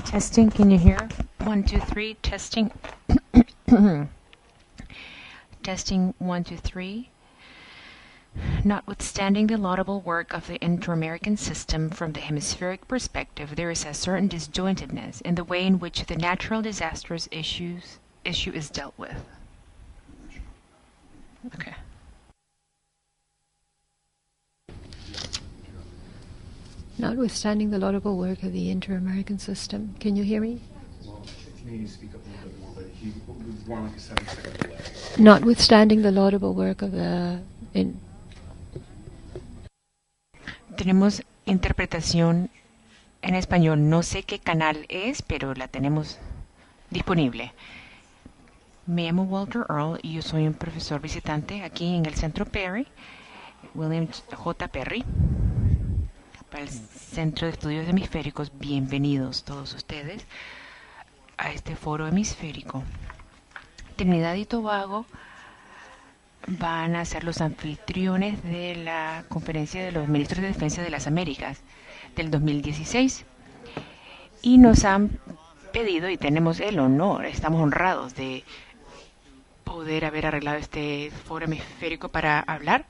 Testing, can you hear? 1, 2, 3, testing. Testing, 1, 2, 3. Notwithstanding the laudable work of the Inter-American system from the hemispheric perspective, there is a certain disjointedness in the way in which the natural disasters issue is dealt with. Okay. Notwithstanding the laudable work of the Inter-American system, can you hear me? Well, can you speak up a little bit more, but he would want like a 7-second delay. Notwithstanding the laudable work of Tenemos interpretación en español. No sé qué canal es, pero la tenemos disponible. Me llamo Walter Earl y yo soy un profesor visitante aquí en el Centro Perry, William J. Perry, para el Centro de Estudios Hemisféricos. Bienvenidos todos ustedes a este foro hemisférico. Trinidad y Tobago van a ser los anfitriones de la Conferencia de los Ministros de Defensa de las Américas del 2016 y nos han pedido, y tenemos el honor, estamos honrados de poder haber arreglado este foro hemisférico para hablar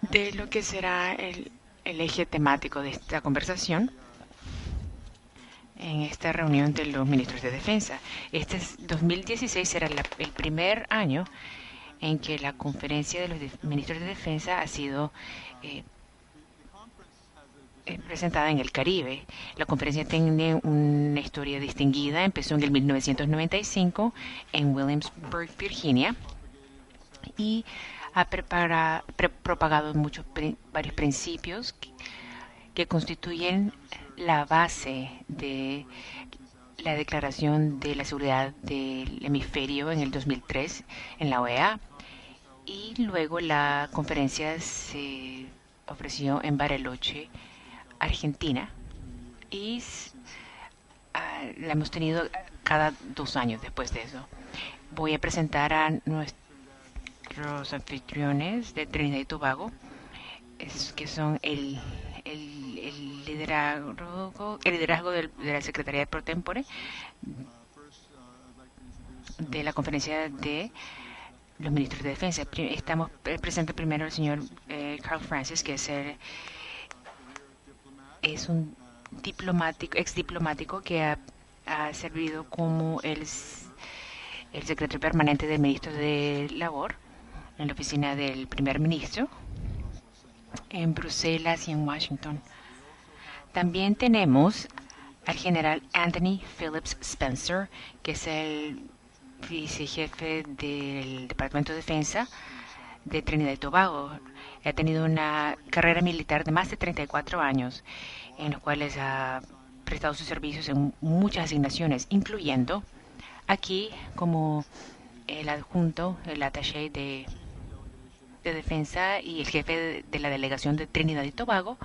de lo que será el eje temático de esta conversación en esta reunión de los ministros de defensa. Este 2016 será el primer año en que la conferencia de los ministros de defensa ha sido presentada en el Caribe. La conferencia tiene una historia distinguida. Empezó en el 1995 en Williamsburg, Virginia, y ha propagado varios principios que constituyen la base de la Declaración de la Seguridad del Hemisferio en el 2003 en la OEA, y luego la conferencia se ofreció en Bariloche, Argentina, y la hemos tenido cada 2 años después de eso. Voy a presentar a nuestros anfitriones de Trinidad y Tobago, que son el liderazgo de la Secretaría pro tempore de la Conferencia de los Ministros de Defensa. Estamos presente primero el señor Carl Francis, que es un ex diplomático que ha servido como el secretario permanente del ministro de Labor en la oficina del primer ministro en Bruselas y en Washington. También tenemos al general Anthony Phillips Spencer, que es el vicejefe del Departamento de Defensa de Trinidad y Tobago. Ha tenido una carrera militar de más de 34 años, en los cuales ha prestado sus servicios en muchas asignaciones, incluyendo aquí como el adjunto, el attaché de defensa y el jefe de la delegación de Trinidad y Tobago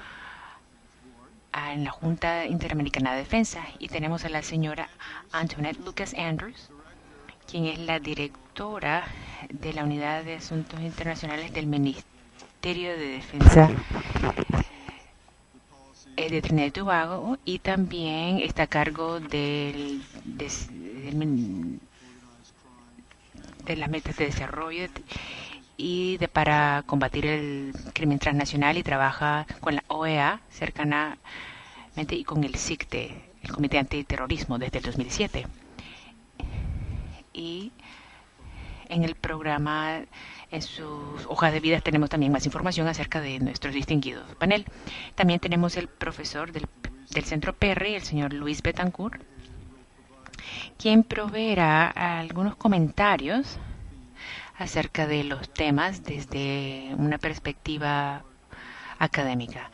en la Junta Interamericana de Defensa. Y tenemos a la señora Antoinette Lucas Andrews, quien es la directora de la Unidad de Asuntos Internacionales del Ministerio de Defensa de Trinidad y Tobago, y también está a cargo de las metas de desarrollo y para combatir el crimen transnacional, y trabaja con la OEA cercanamente y con el CICTE, el Comité Antiterrorismo, desde el 2007. Y en el programa, en sus hojas de vida, tenemos también más información acerca de nuestros distinguidos panel. También tenemos el profesor del Centro Perry, el señor Luis Betancourt, quien proveerá algunos comentarios acerca de los temas desde una perspectiva académica.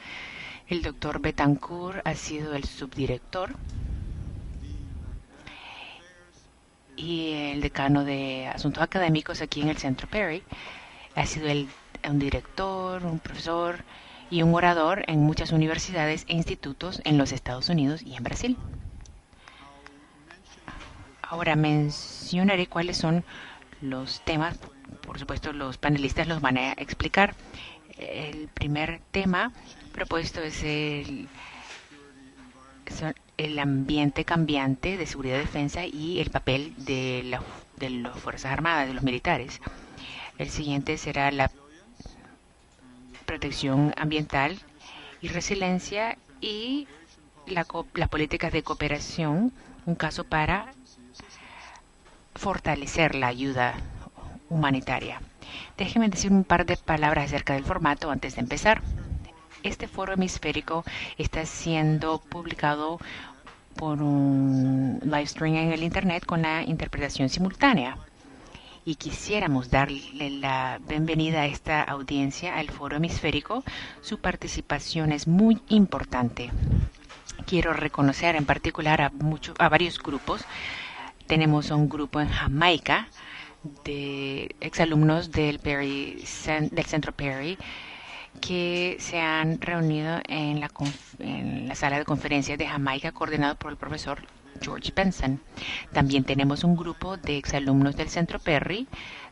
El doctor Betancourt ha sido el subdirector y el decano de asuntos académicos aquí en el Centro Perry. Ha sido un director, un profesor y un orador en muchas universidades e institutos en los Estados Unidos y en Brasil. Ahora mencionaré cuáles son los temas. Por supuesto, los panelistas los van a explicar. El primer tema propuesto es el ambiente cambiante de seguridad y defensa y el papel de las Fuerzas Armadas, de los militares. El siguiente será la protección ambiental y resiliencia y las políticas de cooperación, un caso para fortalecer la ayuda humanitaria. Déjenme decir un par de palabras acerca del formato antes de empezar. Este foro hemisférico está siendo publicado por un live stream en el internet con la interpretación simultánea. Y quisiéramos darle la bienvenida a esta audiencia al foro hemisférico. Su participación es muy importante. Quiero reconocer en particular a varios grupos. Tenemos un grupo en Jamaica de exalumnos del Centro Perry que se han reunido en la sala de conferencias de Jamaica, coordinado por el profesor George Benson. También tenemos un grupo de exalumnos del Centro Perry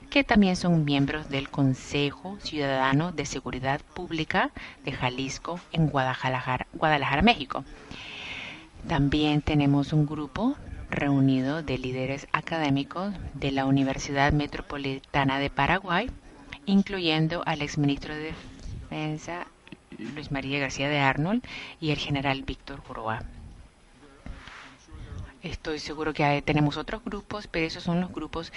que también son miembros del Consejo Ciudadano de Seguridad Pública de Jalisco en Guadalajara, México. También tenemos un grupo reunido de líderes académicos de la Universidad Metropolitana de Paraguay, incluyendo al exministro de Defensa Luis María García de Arnold y el general Víctor Joroa. Estoy seguro que tenemos otros grupos, pero esos son los grupos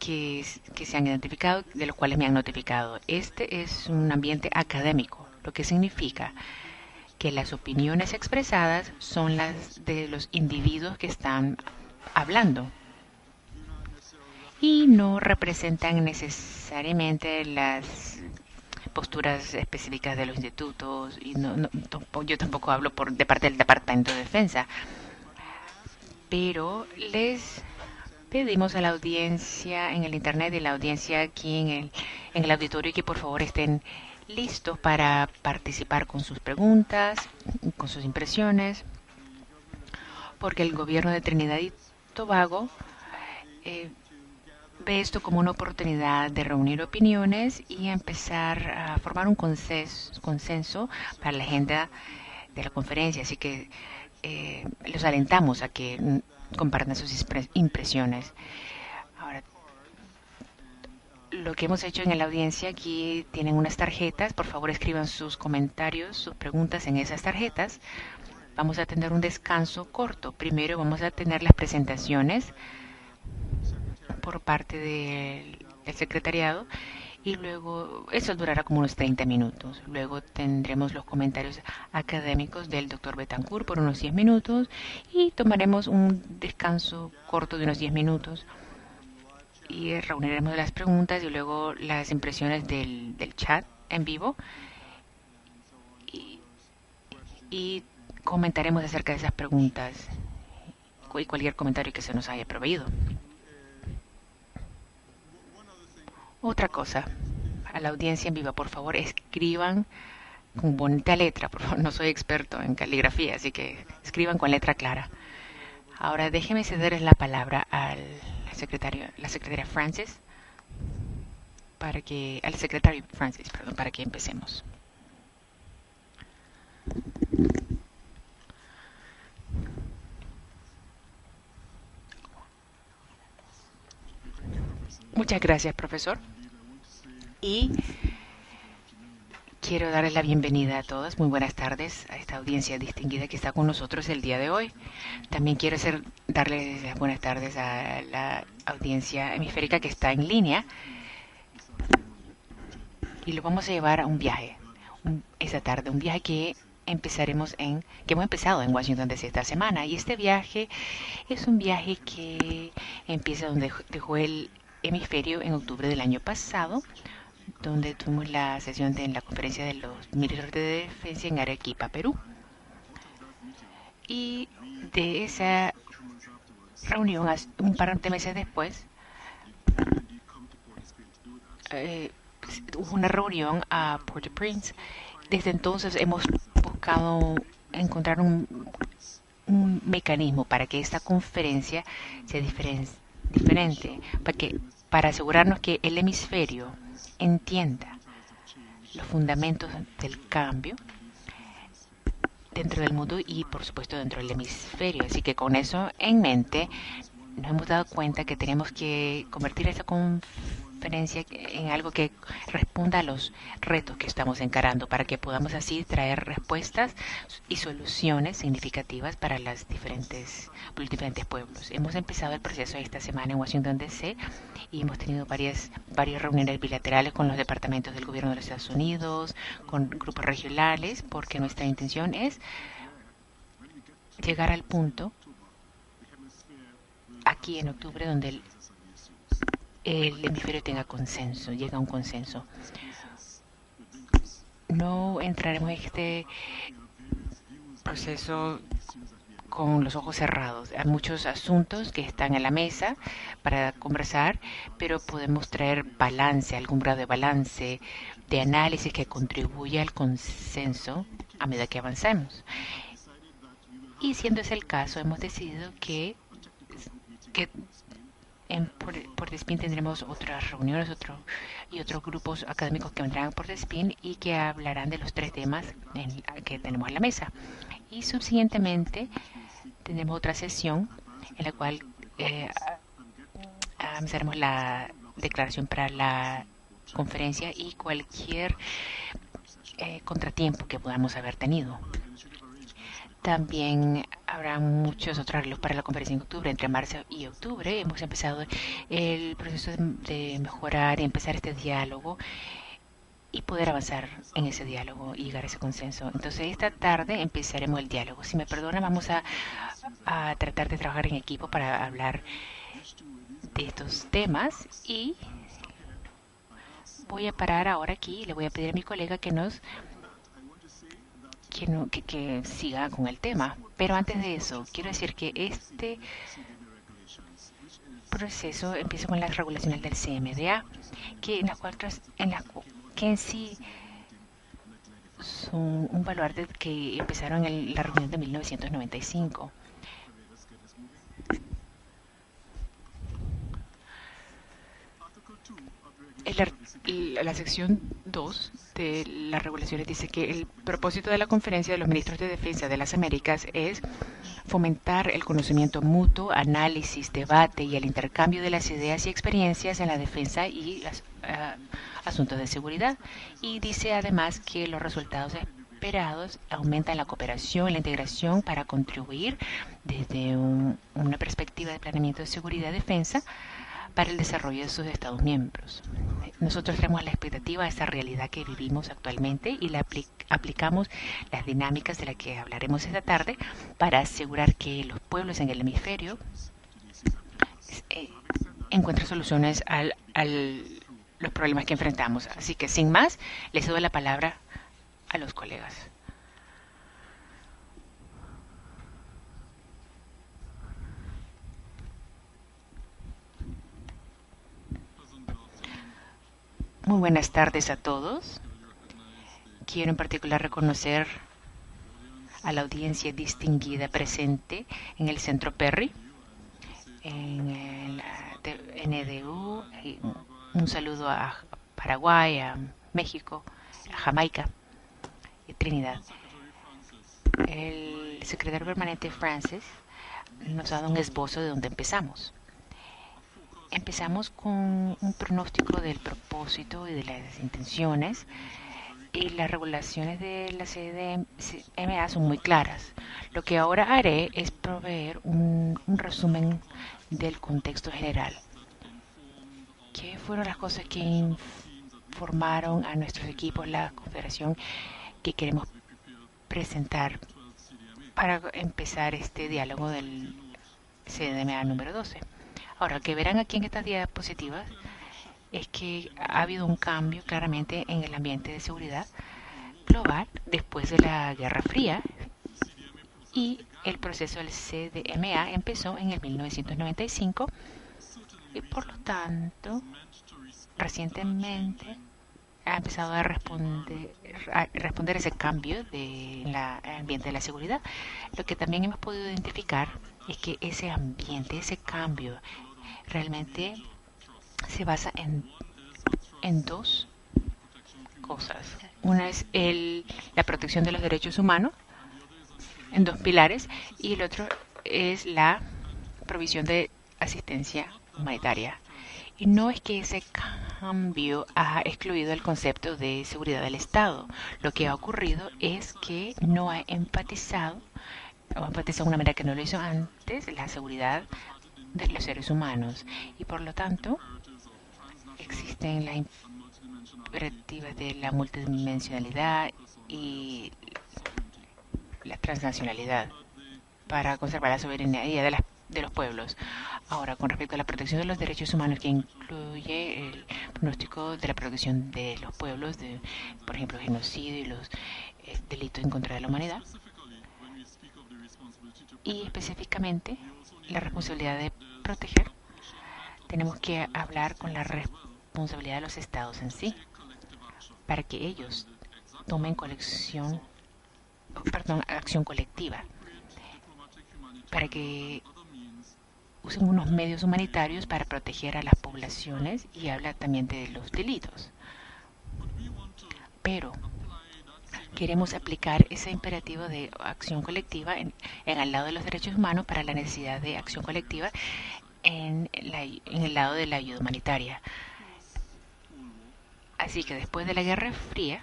que se han identificado, de los cuales me han notificado. Este es un ambiente académico, lo que significa que las opiniones expresadas son las de los individuos que están hablando y no representan necesariamente las posturas específicas de los institutos, y yo tampoco hablo de parte del Departamento de Defensa, pero les pedimos a la audiencia en el internet y la audiencia aquí en el auditorio que por favor estén listos para participar con sus preguntas, con sus impresiones, porque el gobierno de Trinidad y Tobago ve esto como una oportunidad de reunir opiniones y empezar a formar un consenso para la agenda de la conferencia. Así que los alentamos a que compartan sus impresiones. Ahora, lo que hemos hecho en la audiencia, aquí tienen unas tarjetas. Por favor, escriban sus comentarios, sus preguntas en esas tarjetas. Vamos a tener un descanso corto. Primero vamos a tener las presentaciones por parte del secretariado y luego eso durará como unos 30 minutos. Luego tendremos los comentarios académicos del doctor Betancourt por unos 10 minutos y tomaremos un descanso corto de unos 10 minutos y reuniremos las preguntas y luego las impresiones del chat en vivo y comentaremos acerca de esas preguntas y cualquier comentario que se nos haya proveído. Otra cosa, a la audiencia en vivo, por favor, escriban con bonita letra. Por favor, no soy experto en caligrafía, así que escriban con letra clara. Ahora déjeme cederles la palabra la secretaria Francis, para que empecemos. Muchas gracias, profesor. Y quiero darles la bienvenida a todos. Muy buenas tardes a esta audiencia distinguida que está con nosotros el día de hoy. También quiero darles las buenas tardes a la audiencia hemisférica que está en línea. Y lo vamos a llevar a un viaje esta tarde, un viaje que hemos empezado en Washington DC esta semana. Y este viaje es un viaje que empieza donde dejó el hemisferio en octubre del año pasado, donde tuvimos la sesión de la conferencia de los ministros de defensa en Arequipa, Perú. Y de esa reunión, un par de meses después, hubo una reunión a Port-au-Prince. Desde entonces hemos buscado encontrar un mecanismo para que esta conferencia sea diferente, para asegurarnos que el hemisferio entienda los fundamentos del cambio dentro del mundo y, por supuesto, dentro del hemisferio. Así que con eso en mente, nos hemos dado cuenta que tenemos que convertir esta conferencia en algo que responda a los retos que estamos encarando para que podamos así traer respuestas y soluciones significativas para los diferentes pueblos. Hemos empezado el proceso esta semana en Washington, D.C. y hemos tenido varias reuniones bilaterales con los departamentos del gobierno de los Estados Unidos, con grupos regionales, porque nuestra intención es llegar al punto aquí en octubre donde el hemisferio tenga consenso, llega a un consenso. No entraremos en este proceso con los ojos cerrados. Hay muchos asuntos que están en la mesa para conversar, pero podemos traer balance, algún grado de balance, de análisis que contribuya al consenso a medida que avanzamos. Y siendo ese el caso, hemos decidido que por DESPIN tendremos otras reuniones otros grupos académicos que vendrán por DESPIN y que hablarán de los 3 temas que tenemos en la mesa. Y subsiguientemente tendremos otra sesión en la cual haremos la declaración para la conferencia y cualquier contratiempo que podamos haber tenido. También habrá muchos otros arreglos para la conferencia en octubre. Entre marzo y octubre hemos empezado el proceso de mejorar y empezar este diálogo y poder avanzar en ese diálogo y llegar a ese consenso. Entonces esta tarde empezaremos el diálogo. Si me perdonan, vamos a tratar de trabajar en equipo para hablar de estos temas y voy a parar ahora aquí y le voy a pedir a mi colega que siga con el tema. Pero antes de eso, quiero decir que este proceso empieza con las regulaciones del CMDA, que en sí son un baluarte que empezaron en la reunión de 1995. La sección 2 de las regulaciones dice que el propósito de la Conferencia de los Ministros de Defensa de las Américas es fomentar el conocimiento mutuo, análisis, debate y el intercambio de las ideas y experiencias en la defensa y asuntos de seguridad. Y dice además que los resultados esperados aumentan la cooperación y la integración para contribuir desde una perspectiva de planeamiento de seguridad y defensa para el desarrollo de sus Estados miembros. Nosotros tenemos la expectativa de esa realidad que vivimos actualmente y la aplicamos las dinámicas de las que hablaremos esta tarde para asegurar que los pueblos en el hemisferio encuentren soluciones a los problemas que enfrentamos. Así que sin más, les doy la palabra a los colegas. Muy buenas tardes a todos. Quiero en particular reconocer a la audiencia distinguida presente en el Centro Perry, en el NDU. Un saludo a Paraguay, a México, a Jamaica y Trinidad. El secretario permanente Francis nos ha dado un esbozo de donde empezamos. Empezamos con un pronóstico del propósito y de las intenciones, y las regulaciones de la CDMA son muy claras. Lo que ahora haré es proveer un resumen del contexto general. ¿Qué fueron las cosas que informaron a nuestros equipos la Confederación que queremos presentar para empezar este diálogo del CDMA número 12? Ahora, lo que verán aquí en estas diapositivas es que ha habido un cambio claramente en el ambiente de seguridad global después de la Guerra Fría, y el proceso del CDMA empezó en el 1995 y por lo tanto recientemente ha empezado a responder ese cambio del ambiente de la seguridad. Lo que también hemos podido identificar es que ese ambiente, ese cambio realmente se basa en 2 cosas. Una es la protección de los derechos humanos en dos pilares, y el otro es la provisión de asistencia humanitaria. Y no es que ese cambio ha excluido el concepto de seguridad del Estado. Lo que ha ocurrido es que no ha enfatizado, o enfatizado de una manera que no lo hizo antes, la seguridad de los seres humanos. Y por lo tanto, existen las imperativas de la multidimensionalidad y la transnacionalidad para conservar la soberanía de los pueblos. Ahora, con respecto a la protección de los derechos humanos, que incluye el pronóstico de la protección de los pueblos, por ejemplo, el genocidio y los delitos en contra de la humanidad, y específicamente la responsabilidad de proteger, tenemos que hablar con la responsabilidad de los estados en sí, para que ellos tomen acción colectiva, para que usen unos medios humanitarios para proteger a las poblaciones, y habla también de los delitos. Pero queremos aplicar ese imperativo de acción colectiva en el lado de los derechos humanos para la necesidad de acción colectiva en el lado de la ayuda humanitaria. Así que después de la Guerra Fría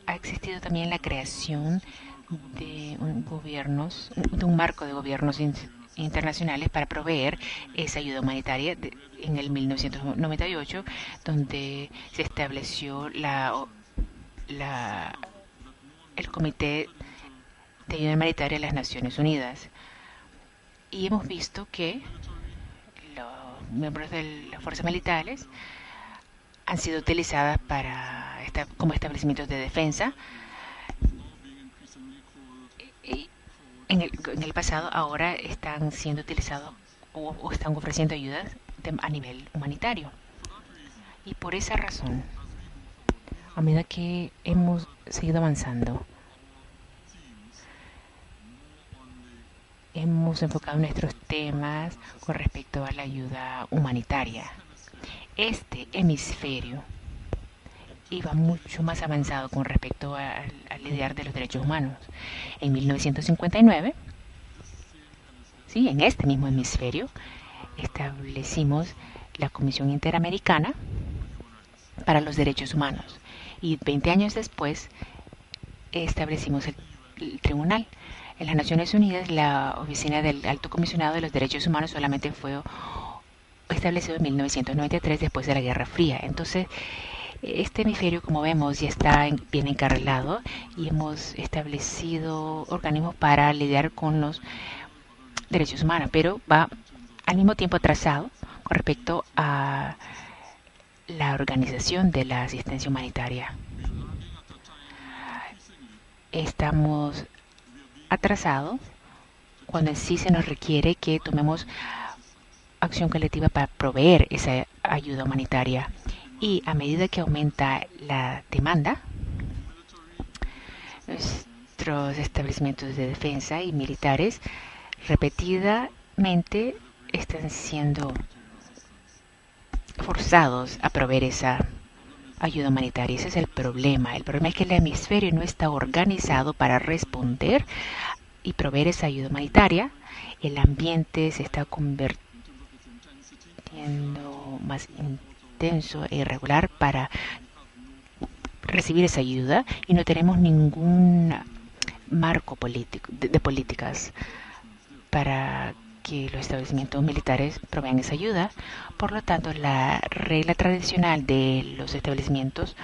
ha existido también la creación de un marco de gobiernos internacionales para proveer esa ayuda humanitaria en el 1998, donde se estableció el Comité de Ayuda Humanitaria de las Naciones Unidas. Y hemos visto que los miembros de las fuerzas militares han sido utilizadas como establecimientos de defensa. Y en el pasado, ahora están siendo utilizados o están ofreciendo ayudas a nivel humanitario. Y por esa razón, a medida que hemos seguido avanzando, hemos enfocado nuestros temas con respecto a la ayuda humanitaria. Este hemisferio iba mucho más avanzado con respecto al lidiar de los derechos humanos. En 1959, sí, en este mismo hemisferio, establecimos la Comisión Interamericana para los Derechos Humanos. Y 20 años después, establecimos el tribunal. En las Naciones Unidas, la Oficina del Alto Comisionado de los Derechos Humanos solamente fue establecido en 1993, después de la Guerra Fría. Entonces, este hemisferio, como vemos, ya está bien encarrilado, y hemos establecido organismos para lidiar con los derechos humanos, pero va al mismo tiempo atrasado con respecto a la organización de la asistencia humanitaria. Estamos atrasados cuando en sí se nos requiere que tomemos acción colectiva para proveer esa ayuda humanitaria. Y a medida que aumenta la demanda, nuestros establecimientos de defensa y militares repetidamente están siendo forzados a proveer esa ayuda humanitaria. Ese es el problema. El problema es que el hemisferio no está organizado para responder y proveer esa ayuda humanitaria. El ambiente se está convirtiendo más intenso e irregular para recibir esa ayuda, y no tenemos ningún marco político de políticas para que los establecimientos militares provean esa ayuda. Por lo tanto, la regla tradicional de los establecimientos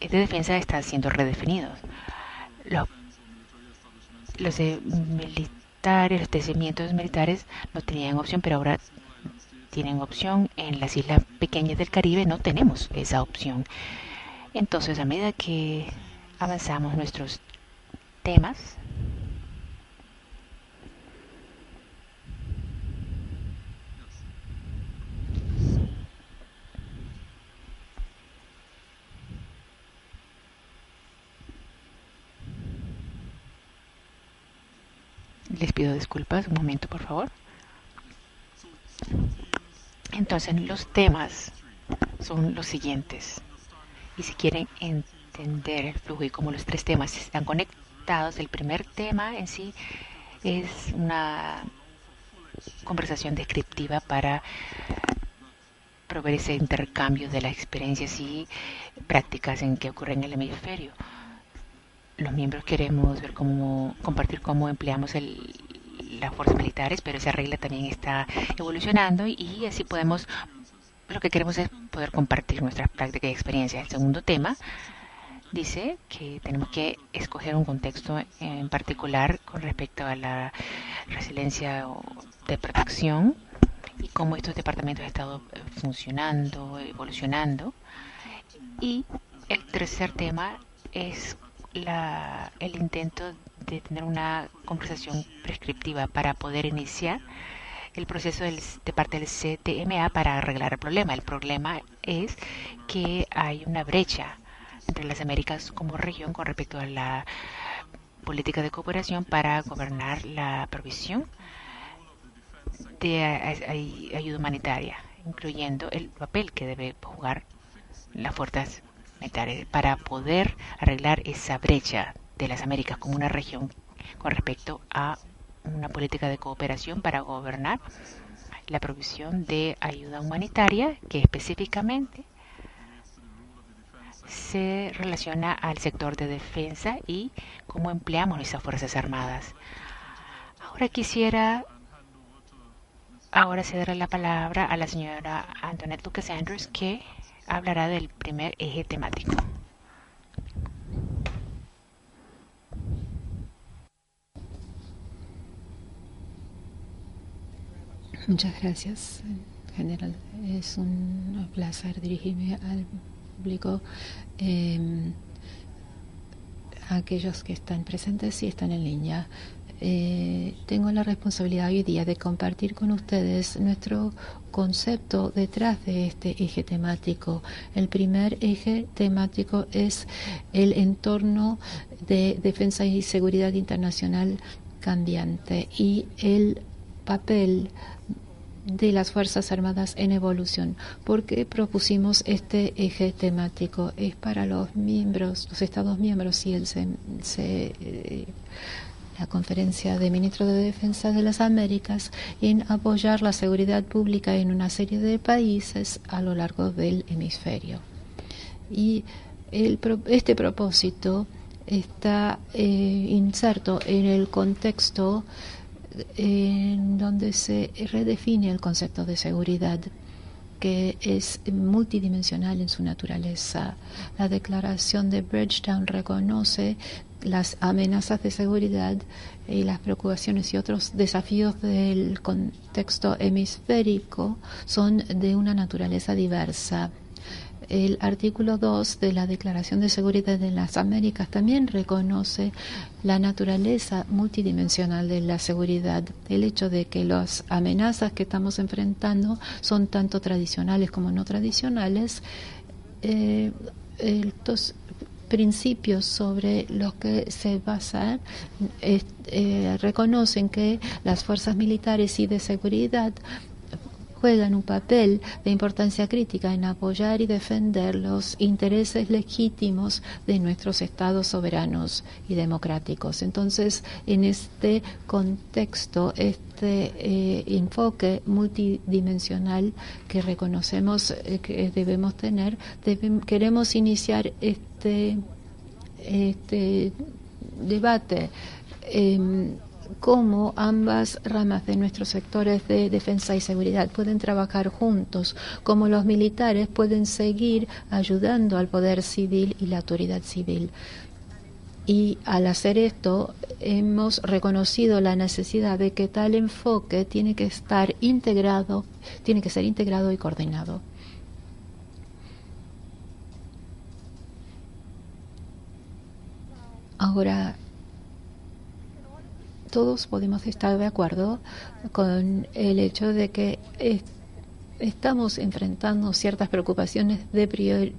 de defensa está siendo redefinidos. Los establecimientos militares no tenían opción, pero ahora tienen opción. En las islas pequeñas del Caribe no tenemos esa opción. Entonces, a medida que avanzamos nuestros temas, les pido disculpas, un momento por favor. Entonces, los temas son los siguientes. Y si quieren entender el flujo y cómo los tres temas están estados. El primer tema en sí es una conversación descriptiva para proveer ese intercambio de las experiencias y prácticas en que ocurren en el hemisferio. Los miembros queremos ver compartir cómo empleamos las fuerzas militares, pero esa regla también está evolucionando y así lo que queremos es poder compartir nuestras prácticas y experiencias. El segundo tema dice que tenemos que escoger un contexto en particular con respecto a la resiliencia de protección y cómo estos departamentos han estado funcionando, evolucionando. Y el tercer tema es el intento de tener una conversación prescriptiva para poder iniciar el proceso de parte del CTMA para arreglar el problema. El problema es que hay una brecha entre las Américas como región con respecto a la política de cooperación para gobernar la provisión de ayuda humanitaria, incluyendo el papel que debe jugar las fuerzas militares para poder arreglar esa brecha de las Américas como una región con respecto a una política de cooperación para gobernar la provisión de ayuda humanitaria que específicamente se relaciona al sector de defensa y cómo empleamos esas fuerzas armadas. Ahora cederé la palabra a la señora Antoinette Lucas Andrews, que hablará del primer eje temático. Muchas gracias, general. Es un placer dirigirme al público, a aquellos que están presentes y están en línea. Tengo la responsabilidad hoy día de compartir con ustedes nuestro concepto detrás de este eje temático. El primer eje temático es el entorno de defensa y seguridad internacional cambiante y el papel de las Fuerzas Armadas en evolución. ¿Por qué propusimos este eje temático? Es para los miembros, los Estados miembros y la Conferencia de Ministros de Defensa de las Américas en apoyar la seguridad pública en una serie de países a lo largo del hemisferio. Y este propósito está inserto en el contexto en donde se redefine el concepto de seguridad, que es multidimensional en su naturaleza. La declaración de Bridgetown reconoce las amenazas de seguridad y las preocupaciones y otros desafíos del contexto hemisférico son de una naturaleza diversa. El artículo 2 de la Declaración de Seguridad de las Américas también reconoce la naturaleza multidimensional de la seguridad, el hecho de que las amenazas que estamos enfrentando son tanto tradicionales como no tradicionales. Estos principios sobre los que se basan reconocen que las fuerzas militares y de seguridad juegan un papel de importancia crítica en apoyar y defender los intereses legítimos de nuestros estados soberanos y democráticos. Entonces, en este contexto, este enfoque multidimensional que reconocemos que debemos tener, queremos iniciar este debate. Cómo ambas ramas de nuestros sectores de defensa y seguridad pueden trabajar juntos, cómo los militares pueden seguir ayudando al poder civil y la autoridad civil. Y al hacer esto, hemos reconocido la necesidad de que tal enfoque tiene que ser integrado y coordinado. Ahora, todos podemos estar de acuerdo con el hecho de que estamos enfrentando ciertas preocupaciones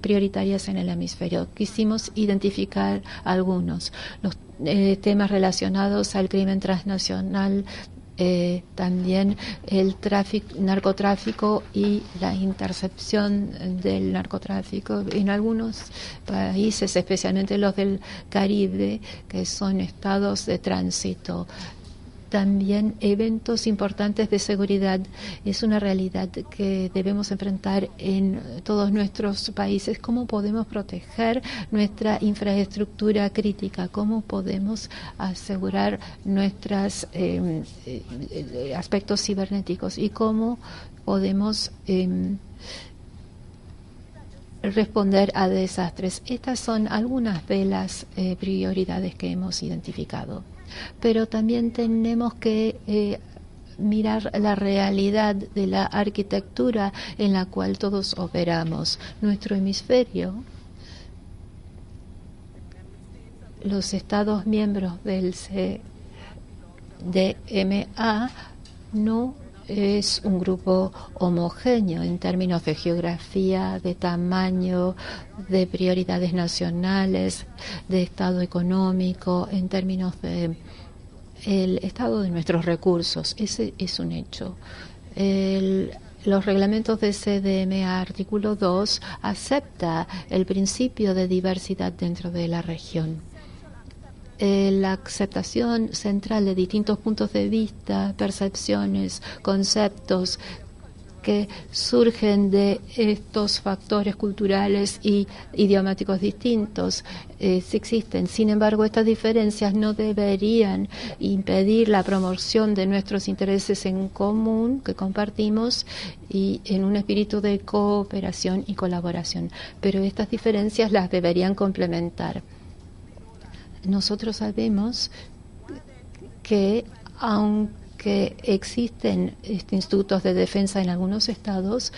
prioritarias en el hemisferio. Quisimos identificar algunos. Los temas relacionados al crimen transnacional, también el narcotráfico y la intercepción del narcotráfico en algunos países, especialmente los del Caribe, que son estados de tránsito. También eventos importantes de seguridad es una realidad que debemos enfrentar en todos nuestros países. ¿Cómo podemos proteger nuestra infraestructura crítica? ¿Cómo podemos asegurar nuestros aspectos cibernéticos? ¿Y cómo podemos responder a desastres? Estas son algunas de las prioridades que hemos identificado. Pero también tenemos que mirar la realidad de la arquitectura en la cual todos operamos. Nuestro hemisferio, los Estados miembros del CDMA, no es un grupo homogéneo en términos de geografía, de tamaño, de prioridades nacionales, de estado económico, en términos de el estado de nuestros recursos. Ese es un hecho. Los reglamentos de CDMA, artículo 2, acepta el principio de diversidad dentro de la región. La aceptación central de distintos puntos de vista, percepciones, conceptos que surgen de estos factores culturales y idiomáticos distintos sí existen. Sin embargo, estas diferencias no deberían impedir la promoción de nuestros intereses en común que compartimos y en un espíritu de cooperación y colaboración. Pero estas diferencias las deberían complementar. Nosotros sabemos que aunque existen institutos de defensa en algunos estados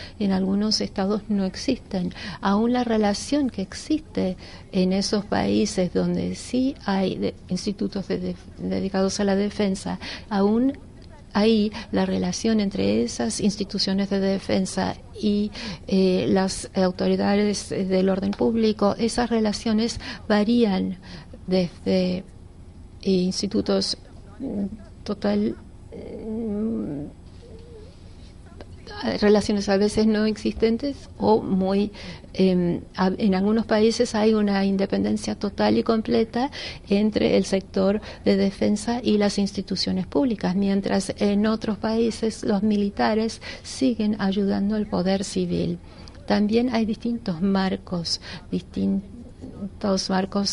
no existen. Aún la relación que existe en esos países donde sí hay institutos dedicados a la defensa, aún ahí la relación entre esas instituciones de defensa y las autoridades del orden público, esas relaciones varían desde institutos relaciones a veces no existentes o muy en algunos países hay una independencia total y completa entre el sector de defensa y las instituciones públicas, mientras en otros países los militares siguen ayudando al poder civil. También hay distintos marcos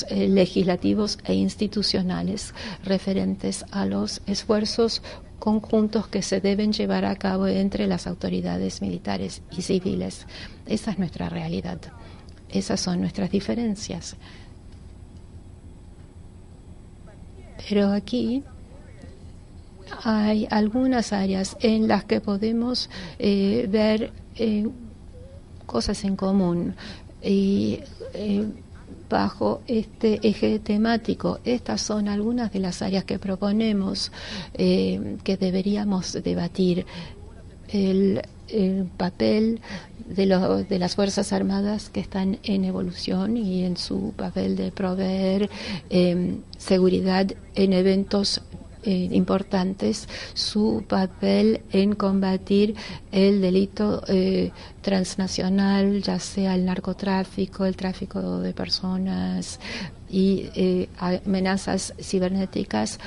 legislativos e institucionales referentes a los esfuerzos conjuntos que se deben llevar a cabo entre las autoridades militares y civiles. Esa es nuestra realidad. Esas son nuestras diferencias. Pero aquí hay algunas áreas en las que podemos ver cosas en común y bajo este eje temático. Estas son algunas de las áreas que proponemos que deberíamos debatir. El papel de las Fuerzas Armadas que están en evolución y en su papel de proveer seguridad en eventos importantes, su papel en combatir el delito transnacional, ya sea el narcotráfico, el tráfico de personas y amenazas cibernéticas,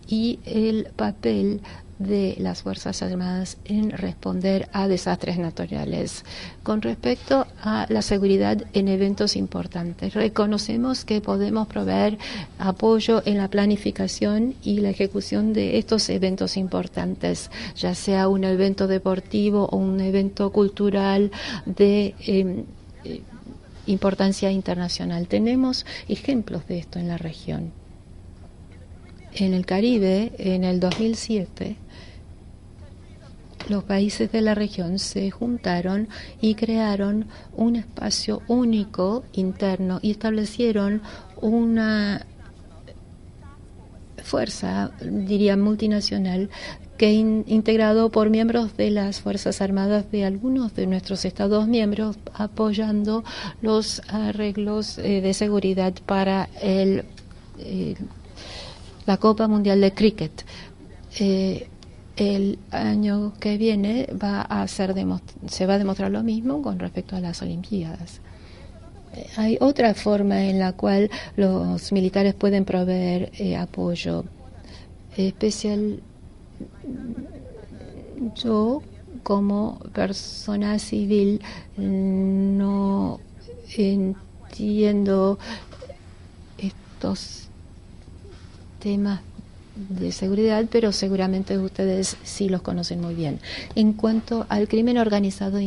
y el papel de las Fuerzas Armadas en responder a desastres naturales. Con respecto a la seguridad en eventos importantes, reconocemos que podemos proveer apoyo en la planificación y la ejecución de estos eventos importantes, ya sea un evento deportivo o un evento cultural de importancia internacional. Tenemos ejemplos de esto en la región. En el Caribe, en el 2007, los países de la región se juntaron y crearon un espacio único interno y establecieron una fuerza, diría, multinacional, que integrado por miembros de las Fuerzas Armadas de algunos de nuestros Estados miembros, apoyando los arreglos de seguridad para la Copa Mundial de Cricket. el año que viene se va a demostrar lo mismo con respecto a las Olimpiadas. Hay otra forma en la cual los militares pueden proveer apoyo especial. Yo, como persona civil, no entiendo estos temas de seguridad, pero seguramente ustedes sí los conocen muy bien. En cuanto al crimen organizado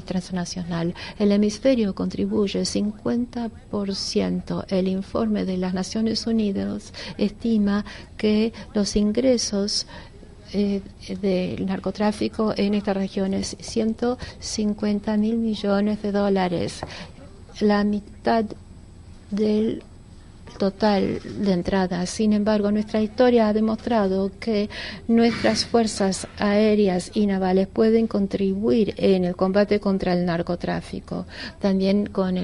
transnacional, el hemisferio contribuye 50%. El informe de las Naciones Unidas estima que los ingresos del narcotráfico en esta región es 150.000 millones de dólares. La mitad del total de entradas. Sin embargo, nuestra historia ha demostrado que nuestras fuerzas aéreas y navales pueden contribuir en el combate contra el narcotráfico, también con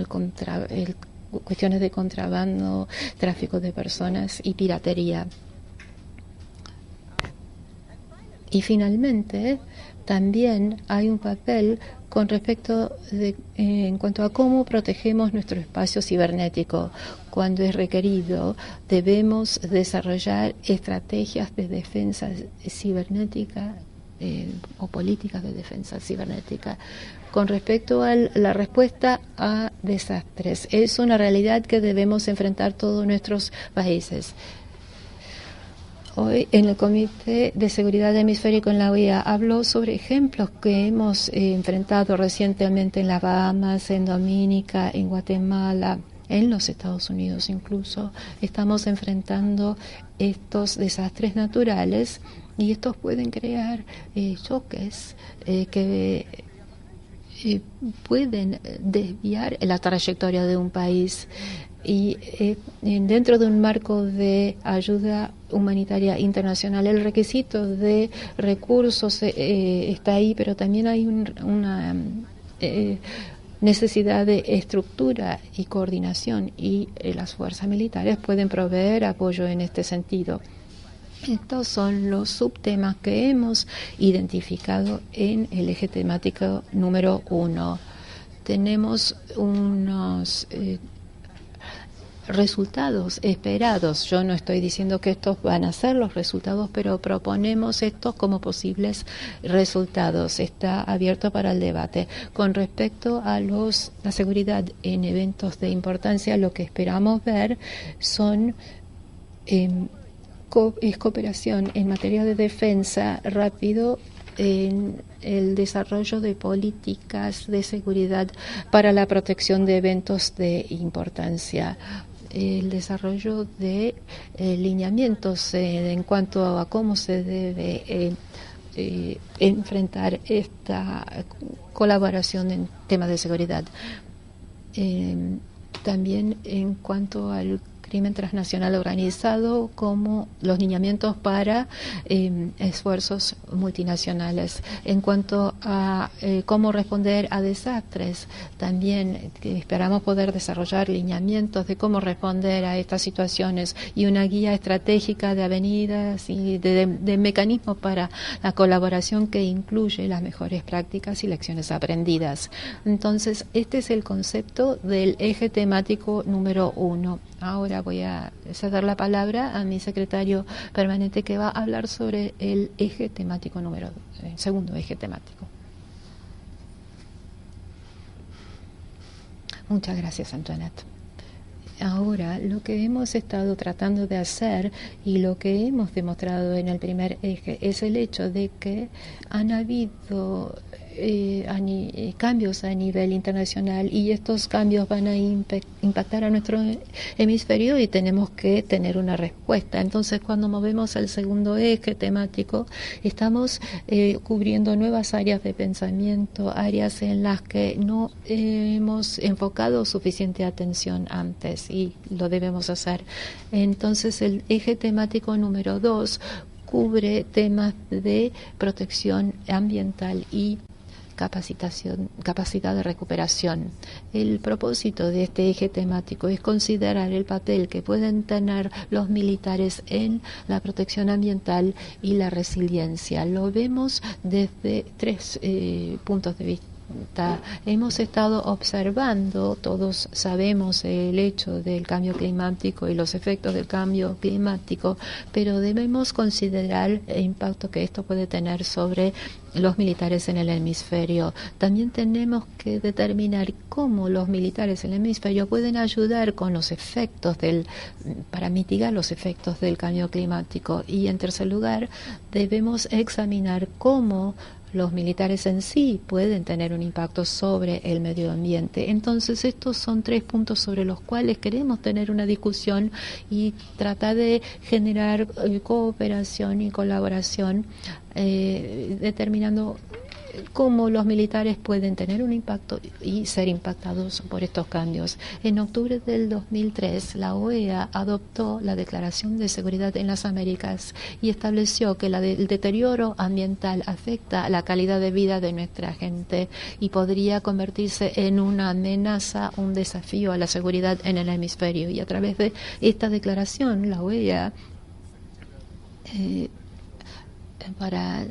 cuestiones de contrabando, tráfico de personas y piratería. Y finalmente, también hay un papel con respecto en cuanto a cómo protegemos nuestro espacio cibernético. Cuando es requerido, debemos desarrollar estrategias de defensa cibernética o políticas de defensa cibernética. Con respecto a la respuesta a desastres, es una realidad que debemos enfrentar todos nuestros países. Hoy en el Comité de Seguridad Hemisférico en la OEA habló sobre ejemplos que hemos enfrentado recientemente en las Bahamas, en Dominica, en Guatemala, en los Estados Unidos incluso. Estamos enfrentando estos desastres naturales y estos pueden crear choques que pueden desviar la trayectoria de un país. Y dentro de un marco de ayuda humanitaria internacional, el requisito de recursos está ahí, pero también hay una necesidad de estructura y coordinación, y las fuerzas militares pueden proveer apoyo en este sentido. Estos son los subtemas que hemos identificado en el eje temático número 1. Tenemos unos resultados esperados. Yo no estoy diciendo que estos van a ser los resultados, pero proponemos estos como posibles resultados. Está abierto para el debate. Con respecto a la seguridad en eventos de importancia, lo que esperamos ver son cooperación en materia de defensa rápido en el desarrollo de políticas de seguridad para la protección de eventos de importancia, el desarrollo de lineamientos en cuanto a cómo se debe enfrentar esta colaboración en temas de seguridad. También en cuanto al crimen transnacional organizado, como los lineamientos para esfuerzos multinacionales. En cuanto a cómo responder a desastres, también esperamos poder desarrollar lineamientos de cómo responder a estas situaciones y una guía estratégica de avenidas y de mecanismos para la colaboración que incluye las mejores prácticas y lecciones aprendidas. Entonces, este es el concepto del eje temático número 1. Ahora voy a ceder la palabra a mi secretario permanente, que va a hablar sobre el eje temático segundo eje temático. Muchas gracias, Antoinette. Ahora, lo que hemos estado tratando de hacer y lo que hemos demostrado en el primer eje es el hecho de que han habido cambios a nivel internacional, y estos cambios van a impactar a nuestro hemisferio y tenemos que tener una respuesta. Entonces, cuando movemos al segundo eje temático, estamos cubriendo nuevas áreas de pensamiento, áreas en las que no hemos enfocado suficiente atención antes, y lo debemos hacer. Entonces, el eje temático número 2 cubre temas de protección ambiental y capacidad de recuperación. El propósito de este eje temático es considerar el papel que pueden tener los militares en la protección ambiental y la resiliencia. Lo vemos desde tres puntos de vista. Hemos estado observando, todos sabemos el hecho del cambio climático y los efectos del cambio climático, pero debemos considerar el impacto que esto puede tener sobre los militares en el hemisferio. También tenemos que determinar cómo los militares en el hemisferio pueden ayudar con los efectos para mitigar los efectos del cambio climático. Y en tercer lugar, debemos examinar cómo los militares en sí pueden tener un impacto sobre el medio ambiente. Entonces, estos son tres puntos sobre los cuales queremos tener una discusión y tratar de generar cooperación y colaboración, determinando cómo los militares pueden tener un impacto y ser impactados por estos cambios. En octubre del 2003, la OEA adoptó la Declaración de Seguridad en las Américas y estableció que el deterioro ambiental afecta la calidad de vida de nuestra gente y podría convertirse en una amenaza, un desafío a la seguridad en el hemisferio. Y a través de esta declaración, la OEA para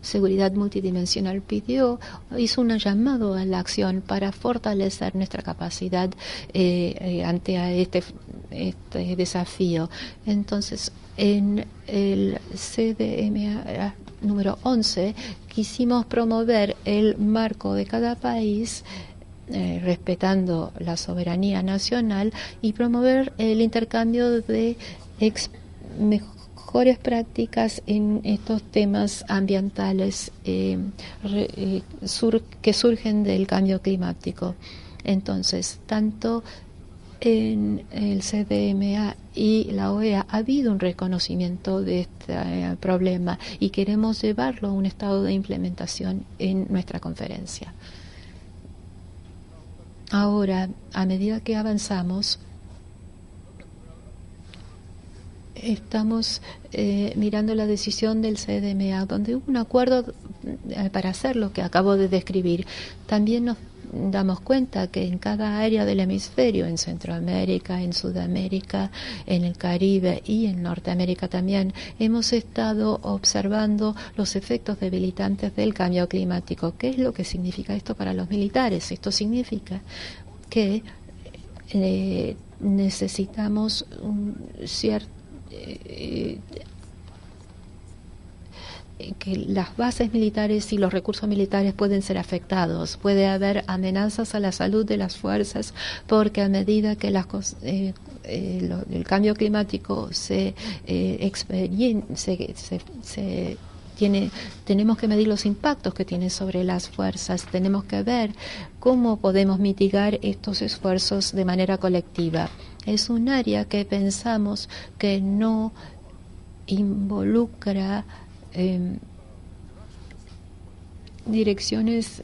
Seguridad Multidimensional hizo un llamado a la acción para fortalecer nuestra capacidad ante este desafío. Entonces, en el CDMA número 11 quisimos promover el marco de cada país, respetando la soberanía nacional, y promover el intercambio de mejores prácticas en estos temas ambientales que surgen del cambio climático. Entonces, tanto en el CDMA y la OEA ha habido un reconocimiento de este problema y queremos llevarlo a un estado de implementación en nuestra conferencia. Ahora, a medida que avanzamos, estamos mirando la decisión del CDMA, donde hubo un acuerdo para hacer lo que acabo de describir. También nos damos cuenta que en cada área del hemisferio, en Centroamérica, en Sudamérica, en el Caribe y en Norteamérica también, hemos estado observando los efectos debilitantes del cambio climático. ¿Qué es lo que significa esto para los militares? Esto significa que necesitamos un cierto que las bases militares y los recursos militares pueden ser afectados. Puede haber amenazas a la salud de las fuerzas, porque a medida que el cambio climático tenemos que medir los impactos que tiene sobre las fuerzas. Tenemos que ver cómo podemos mitigar estos esfuerzos de manera colectiva. Es un área que pensamos que no involucra direcciones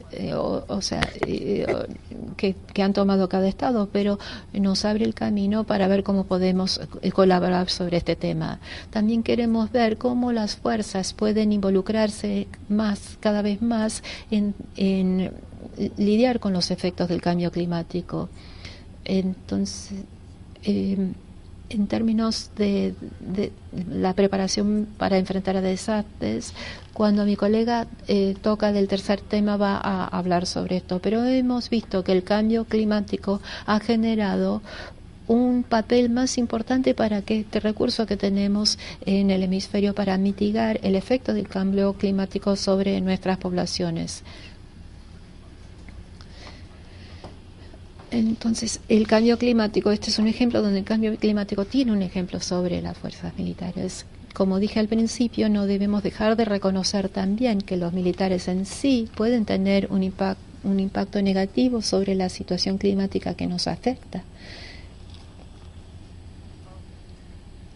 que han tomado cada estado, pero nos abre el camino para ver cómo podemos colaborar sobre este tema. También queremos ver cómo las fuerzas pueden involucrarse cada vez más en lidiar con los efectos del cambio climático. Entonces, en términos de la preparación para enfrentar a desastres, cuando mi colega toca del tercer tema va a hablar sobre esto, pero hemos visto que el cambio climático ha generado un papel más importante para que este recurso que tenemos en el hemisferio para mitigar el efecto del cambio climático sobre nuestras poblaciones. Entonces, el cambio climático, este es un ejemplo donde el cambio climático tiene un ejemplo sobre las fuerzas militares. Como dije al principio, no debemos dejar de reconocer también que los militares en sí pueden tener un impacto negativo sobre la situación climática que nos afecta.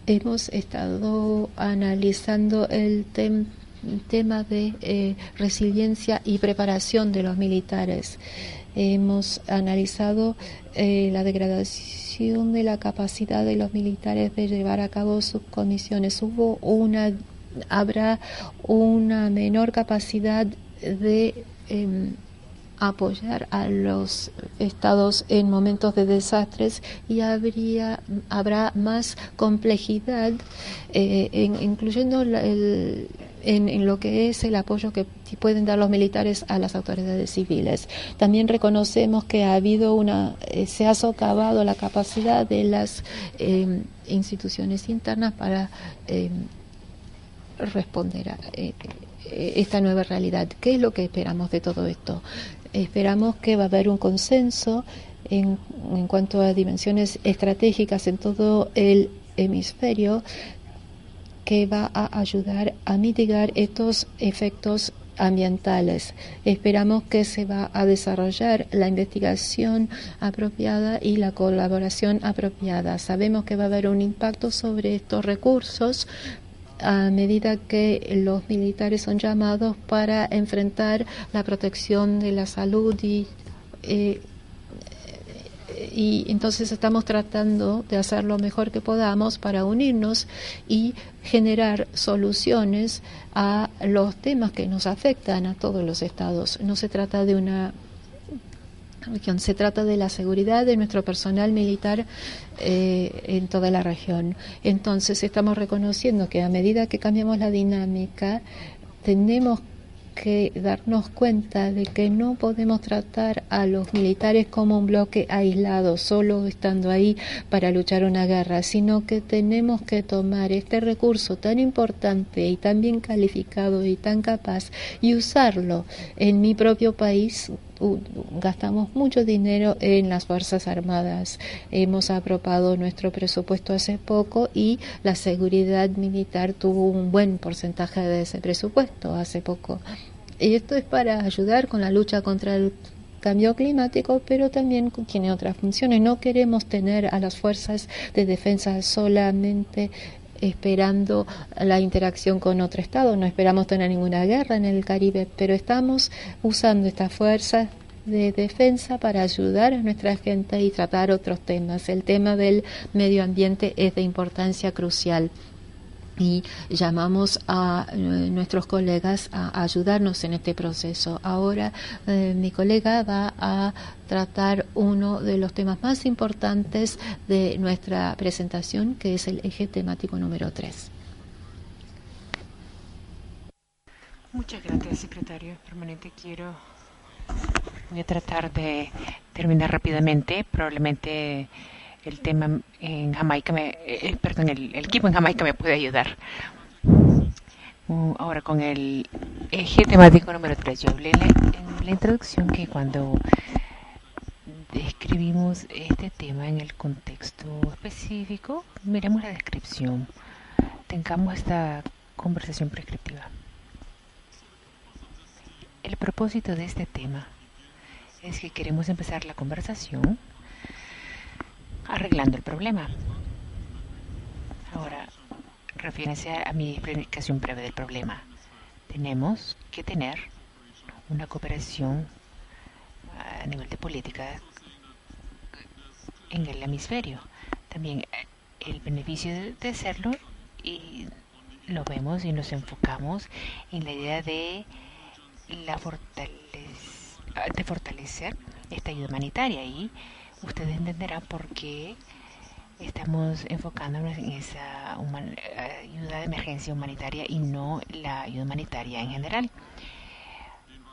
Hemos estado analizando el tema de resiliencia y preparación de los militares. Hemos analizado la degradación de la capacidad de los militares de llevar a cabo sus comisiones. Habrá una menor capacidad de apoyar a los estados en momentos de desastres y habrá más complejidad, incluyendo en lo que es el apoyo que pueden dar los militares a las autoridades civiles. También reconocemos que ha habido se ha socavado la capacidad de las instituciones internas para responder a esta nueva realidad. ¿Qué es lo que esperamos de todo esto? Esperamos que va a haber un consenso en cuanto a dimensiones estratégicas en todo el hemisferio que va a ayudar a mitigar estos efectos ambientales. Esperamos que se va a desarrollar la investigación apropiada y la colaboración apropiada. Sabemos que va a haber un impacto sobre estos recursos a medida que los militares son llamados para enfrentar la protección de la salud y entonces estamos tratando de hacer lo mejor que podamos para unirnos y generar soluciones a los temas que nos afectan a todos los estados. No se trata de una región, se trata de la seguridad de nuestro personal militar en toda la región. Entonces estamos reconociendo que a medida que cambiamos la dinámica, tenemos que darnos cuenta de que no podemos tratar a los militares como un bloque aislado, solo estando ahí para luchar una guerra, sino que tenemos que tomar este recurso tan importante y tan bien calificado y tan capaz y usarlo. En mi propio país gastamos mucho dinero en las Fuerzas Armadas. Hemos aprobado nuestro presupuesto hace poco y la seguridad militar tuvo un buen porcentaje de ese presupuesto hace poco. Y esto es para ayudar con la lucha contra el cambio climático, pero también tiene otras funciones. No queremos tener a las fuerzas de defensa solamente esperando la interacción con otro estado. No esperamos tener ninguna guerra en el Caribe, pero estamos usando estas fuerzas de defensa para ayudar a nuestra gente y tratar otros temas. El tema del medio ambiente es de importancia crucial y llamamos a nuestros colegas a ayudarnos en este proceso. Ahora mi colega va a tratar uno de los temas más importantes de nuestra presentación, que es el eje temático número 3. Muchas gracias, secretario permanente. Voy a tratar de terminar rápidamente. Probablemente el tema en Jamaica, el equipo en Jamaica me puede ayudar. Ahora con el eje temático número 3. Yo hablé en la introducción que cuando describimos este tema en el contexto específico, miremos la descripción. Tengamos esta conversación prescriptiva. El propósito de este tema es que queremos empezar la conversación arreglando el problema. Ahora, refiérese a mi explicación breve del problema. Tenemos que tener una cooperación a nivel de política en el hemisferio. También el beneficio de hacerlo, y lo vemos y nos enfocamos en la idea de fortalecer esta ayuda humanitaria, y ustedes entenderán por qué estamos enfocándonos en esa ayuda de emergencia humanitaria y no la ayuda humanitaria en general.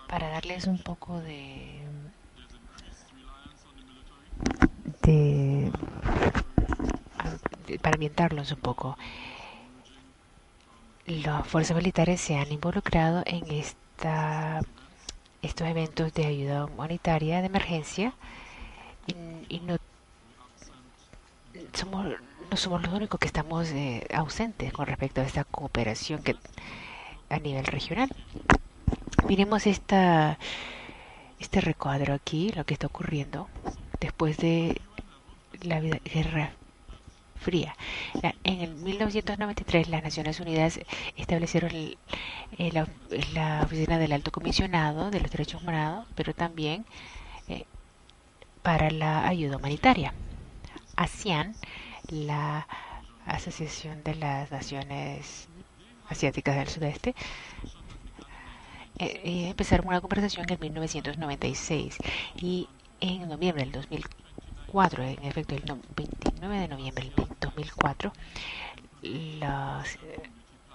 Para darles un poco para ambientarlos un poco, las fuerzas militares se han involucrado en estos eventos de ayuda humanitaria de emergencia, y no somos los únicos que estamos ausentes con respecto a esta cooperación que a nivel regional. Miremos este recuadro aquí, lo que está ocurriendo después de la Guerra Fría. En el 1993 las Naciones Unidas establecieron la Oficina del Alto Comisionado de los Derechos Humanos, pero también para la ayuda humanitaria. ASEAN, la Asociación de las Naciones Asiáticas del Sudeste, empezaron una conversación en 1996 y en noviembre del 2004, en efecto el 29 de noviembre del 2004, los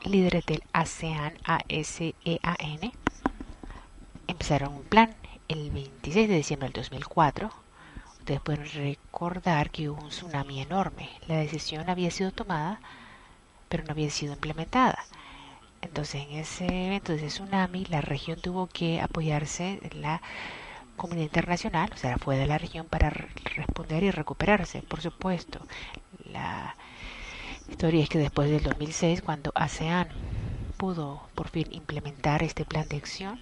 líderes del ASEAN, ASEAN, empezaron un plan el 26 de diciembre del 2004. Ustedes pueden recordar que hubo un tsunami enorme. La decisión había sido tomada, pero no había sido implementada. Entonces, en ese evento de ese tsunami, la región tuvo que apoyarse en la comunidad internacional, o sea, fue de la región para responder y recuperarse. Por supuesto, la historia es que después del 2006, cuando ASEAN pudo por fin implementar este plan de acción,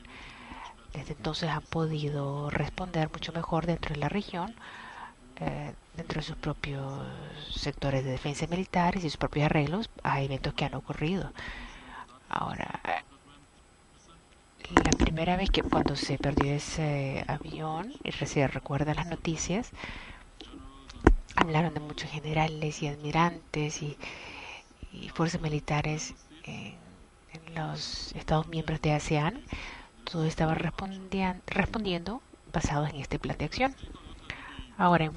desde entonces han podido responder mucho mejor dentro de la región, dentro de sus propios sectores de defensa militares y sus propios arreglos a eventos que han ocurrido. Ahora, la primera vez que cuando se perdió ese avión, y se recuerdan las noticias, hablaron de muchos generales y almirantes y fuerzas militares en los Estados miembros de ASEAN. Todo estaba respondiendo basados en este plan de acción. Ahora,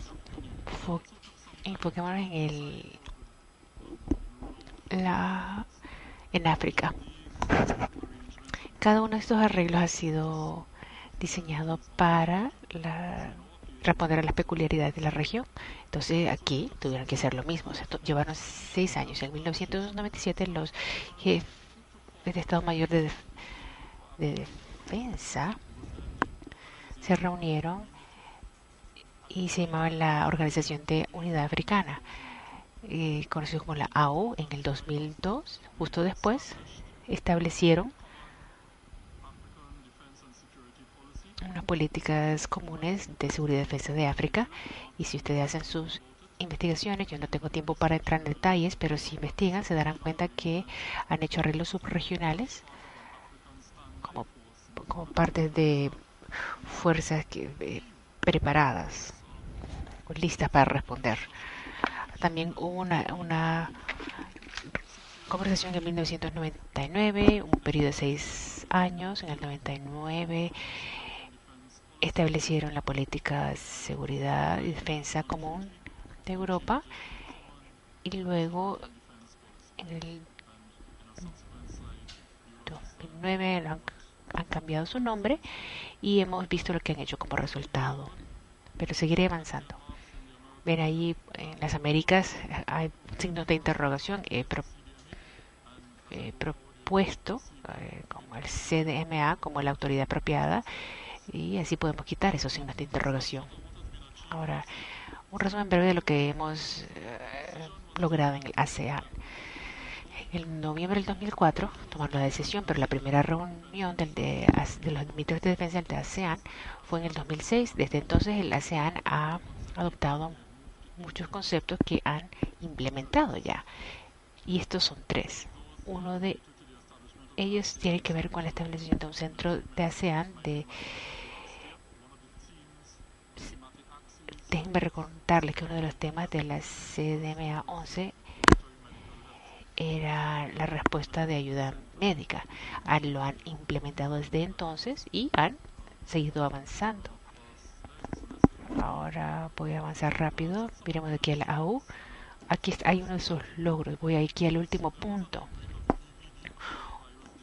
enfoquémonos en África. Cada uno de estos arreglos ha sido diseñado para responder a las peculiaridades de la región. Entonces aquí tuvieron que hacer lo mismo. O sea, llevaron 6 años. En 1997 los jefes de Estado Mayor de Defensa se reunieron y se llamaba la Organización de Unidad Africana, conocido como la AU. En el 2002, justo después, establecieron unas políticas comunes de seguridad y defensa de África. Y si ustedes hacen sus investigaciones, yo no tengo tiempo para entrar en detalles, pero si investigan se darán cuenta que han hecho arreglos subregionales como parte de fuerzas preparadas, listas para responder. También hubo una conversación en 1999, un periodo de 6 años. En el 99 establecieron la política de seguridad y defensa común de Europa, y luego en el 2009 han cambiado su nombre y hemos visto lo que han hecho como resultado, pero seguiré avanzando. Ven ahí en las Américas hay signos de interrogación. He propuesto como el CDMA como la autoridad apropiada, y así podemos quitar esos signos de interrogación. Ahora, un resumen breve de lo que hemos logrado en el ASEAN. En noviembre del 2004 tomaron la decisión, pero la primera reunión de los ministros de defensa del ASEAN fue en el 2006. Desde entonces el ASEAN ha adoptado muchos conceptos que han implementado ya, y estos son 3. Uno de ellos tiene que ver con la establecimiento de un centro de ASEAN Déjenme recordarles que uno de los temas de la CDMA 11 era la respuesta de ayuda médica. Lo han implementado desde entonces y han seguido avanzando. Ahora voy a avanzar rápido. Miremos aquí a la AU. Aquí hay uno de esos logros. Voy aquí al último punto.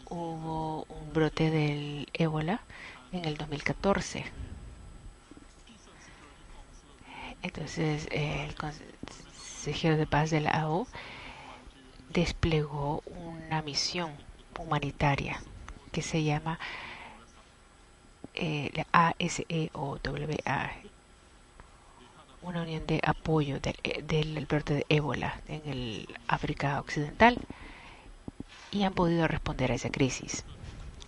Hubo un brote del ébola en el 2014. Entonces el consejero de paz de la AU desplegó una misión humanitaria que se llama la ASEOWA, una unión de apoyo del brote de ébola en el África Occidental, y han podido responder a esa crisis.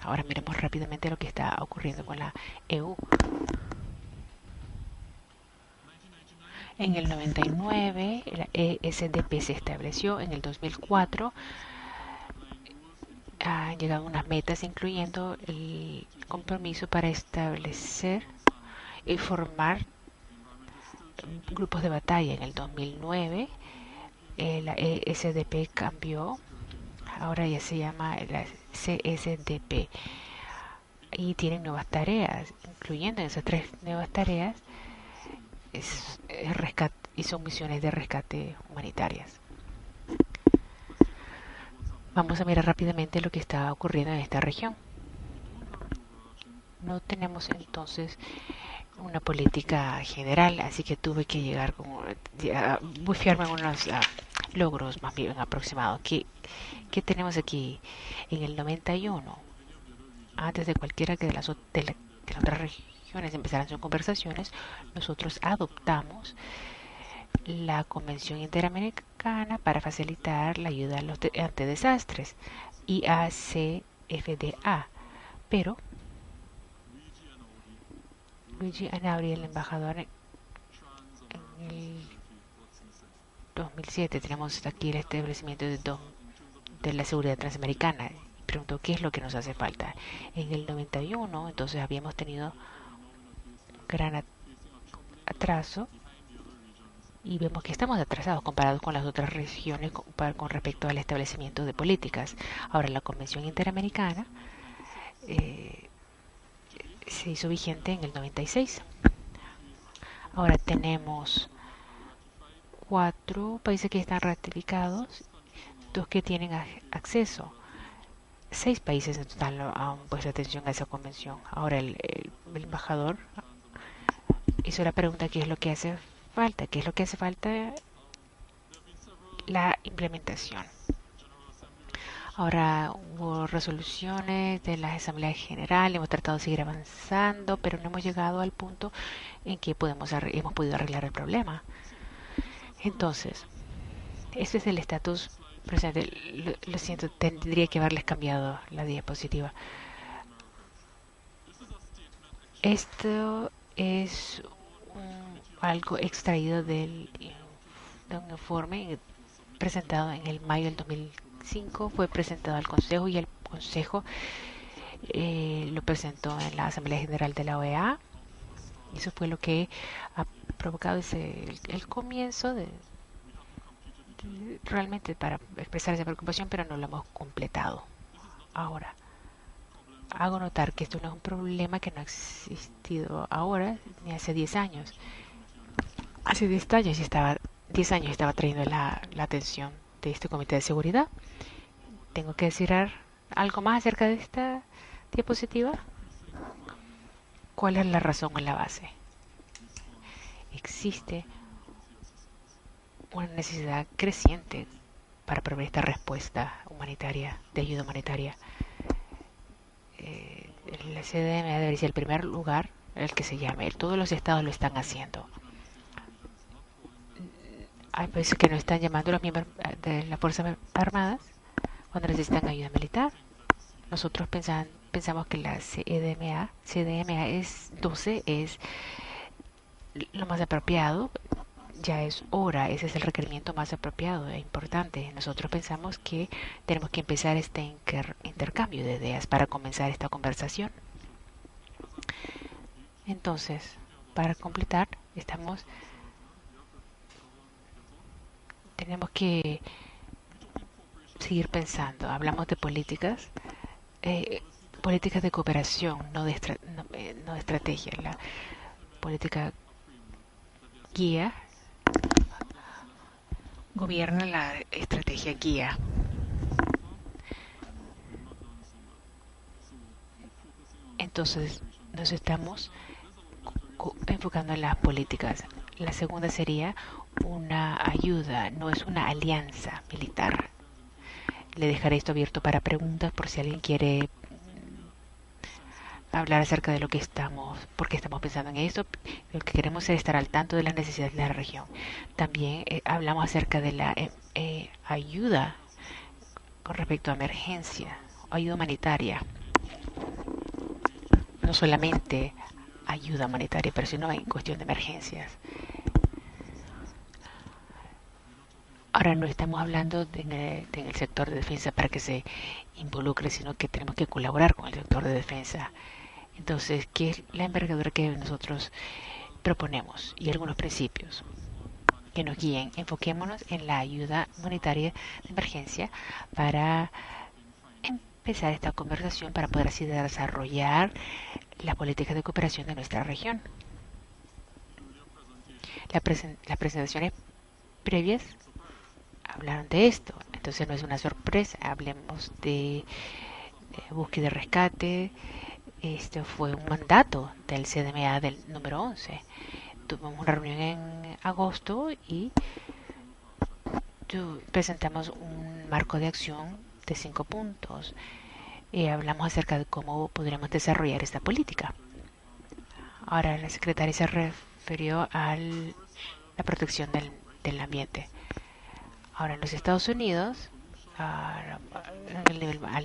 Ahora miremos rápidamente lo que está ocurriendo con la EU. En el 99 la ESDP se estableció. En el 2004 han llegado unas metas, incluyendo el compromiso para establecer y formar grupos de batalla. En el 2009 la ESDP cambió, ahora ya se llama la CSDP. y tienen nuevas tareas, incluyendo en esas 3 nuevas tareas rescate, y son misiones de rescate humanitarias. Vamos a mirar rápidamente lo que está ocurriendo en esta región. No tenemos entonces una política general, así que tuve que llegar a bucearme en unos logros más bien aproximados. ¿Qué tenemos aquí? En el 91, antes de cualquiera que de las otras regiones empezaran sus conversaciones, nosotros adoptamos la Convención Interamericana para facilitar la ayuda ante desastres, IACFDA, pero Luigi Anabri, el embajador, en el 2007 tenemos aquí el establecimiento de la seguridad transamericana. Preguntó qué es lo que nos hace falta. En el 91, entonces habíamos tenido gran atraso y vemos que estamos atrasados comparados con las otras regiones con respecto al establecimiento de políticas. Ahora, la Convención Interamericana se hizo vigente en el 96. Ahora tenemos 4 países que están ratificados, 2 que tienen acceso. 6 países en total han puesto atención a esa convención. Ahora el embajador hizo la pregunta: ¿qué es lo que hace falta? ¿Qué es lo que hace falta? La implementación. Ahora hubo resoluciones de la Asamblea General, hemos tratado de seguir avanzando, pero no hemos llegado al punto en que hemos podido arreglar el problema. Entonces, este es el estatus presente. Lo siento, tendría que haberles cambiado la diapositiva. Esto es algo extraído de un informe presentado en el mayo del 2005. Fue presentado al Consejo y el Consejo lo presentó en la Asamblea General de la OEA. Eso fue lo que ha provocado el comienzo realmente para expresar esa preocupación, pero no lo hemos completado. Ahora, hago notar que esto no es un problema que no ha existido ahora ni hace 10 años. Hace 10 años estaba trayendo la atención de este Comité de Seguridad. Tengo que decir algo más acerca de esta diapositiva. ¿Cuál es la razón o la base? Existe una necesidad creciente para proveer esta respuesta humanitaria, de ayuda humanitaria. El CDM debería ser el primer lugar el que se llame. Todos los estados lo están haciendo. Hay países que no están llamando a los miembros de las Fuerzas Armadas cuando necesitan ayuda militar. Nosotros pensamos que la CDMA es 12 es lo más apropiado. Ya es hora, ese es el requerimiento más apropiado e importante. Nosotros pensamos que tenemos que empezar este intercambio de ideas para comenzar esta conversación. Entonces, para completar, tenemos que seguir pensando. Hablamos de políticas de cooperación, no de estrategia. La política guía gobierna, la estrategia guía. Entonces nos estamos enfocando en las políticas. La segunda sería una ayuda, no es una alianza militar. Le dejaré esto abierto para preguntas por si alguien quiere hablar acerca de por qué estamos pensando en esto. Lo que queremos es estar al tanto de las necesidades de la región. También hablamos acerca de la ayuda con respecto a emergencia, ayuda humanitaria. No solamente ayuda humanitaria, pero sino en cuestión de emergencias. Ahora no estamos hablando en el sector de defensa para que se involucre, sino que tenemos que colaborar con el sector de defensa. Entonces, ¿qué es la envergadura que nosotros proponemos? Y algunos principios que nos guíen. Enfoquémonos en la ayuda humanitaria de emergencia para empezar esta conversación para poder así desarrollar las políticas de cooperación de nuestra región. Las presentaciones previas hablaron de esto, entonces no es una sorpresa. Hablemos de búsqueda y rescate. Este fue un mandato del CDMA del número 11. Tuvimos una reunión en agosto y presentamos un marco de acción de 5 puntos y hablamos acerca de cómo podríamos desarrollar esta política. Ahora la secretaria se refirió a la protección del ambiente. Ahora en los Estados Unidos, al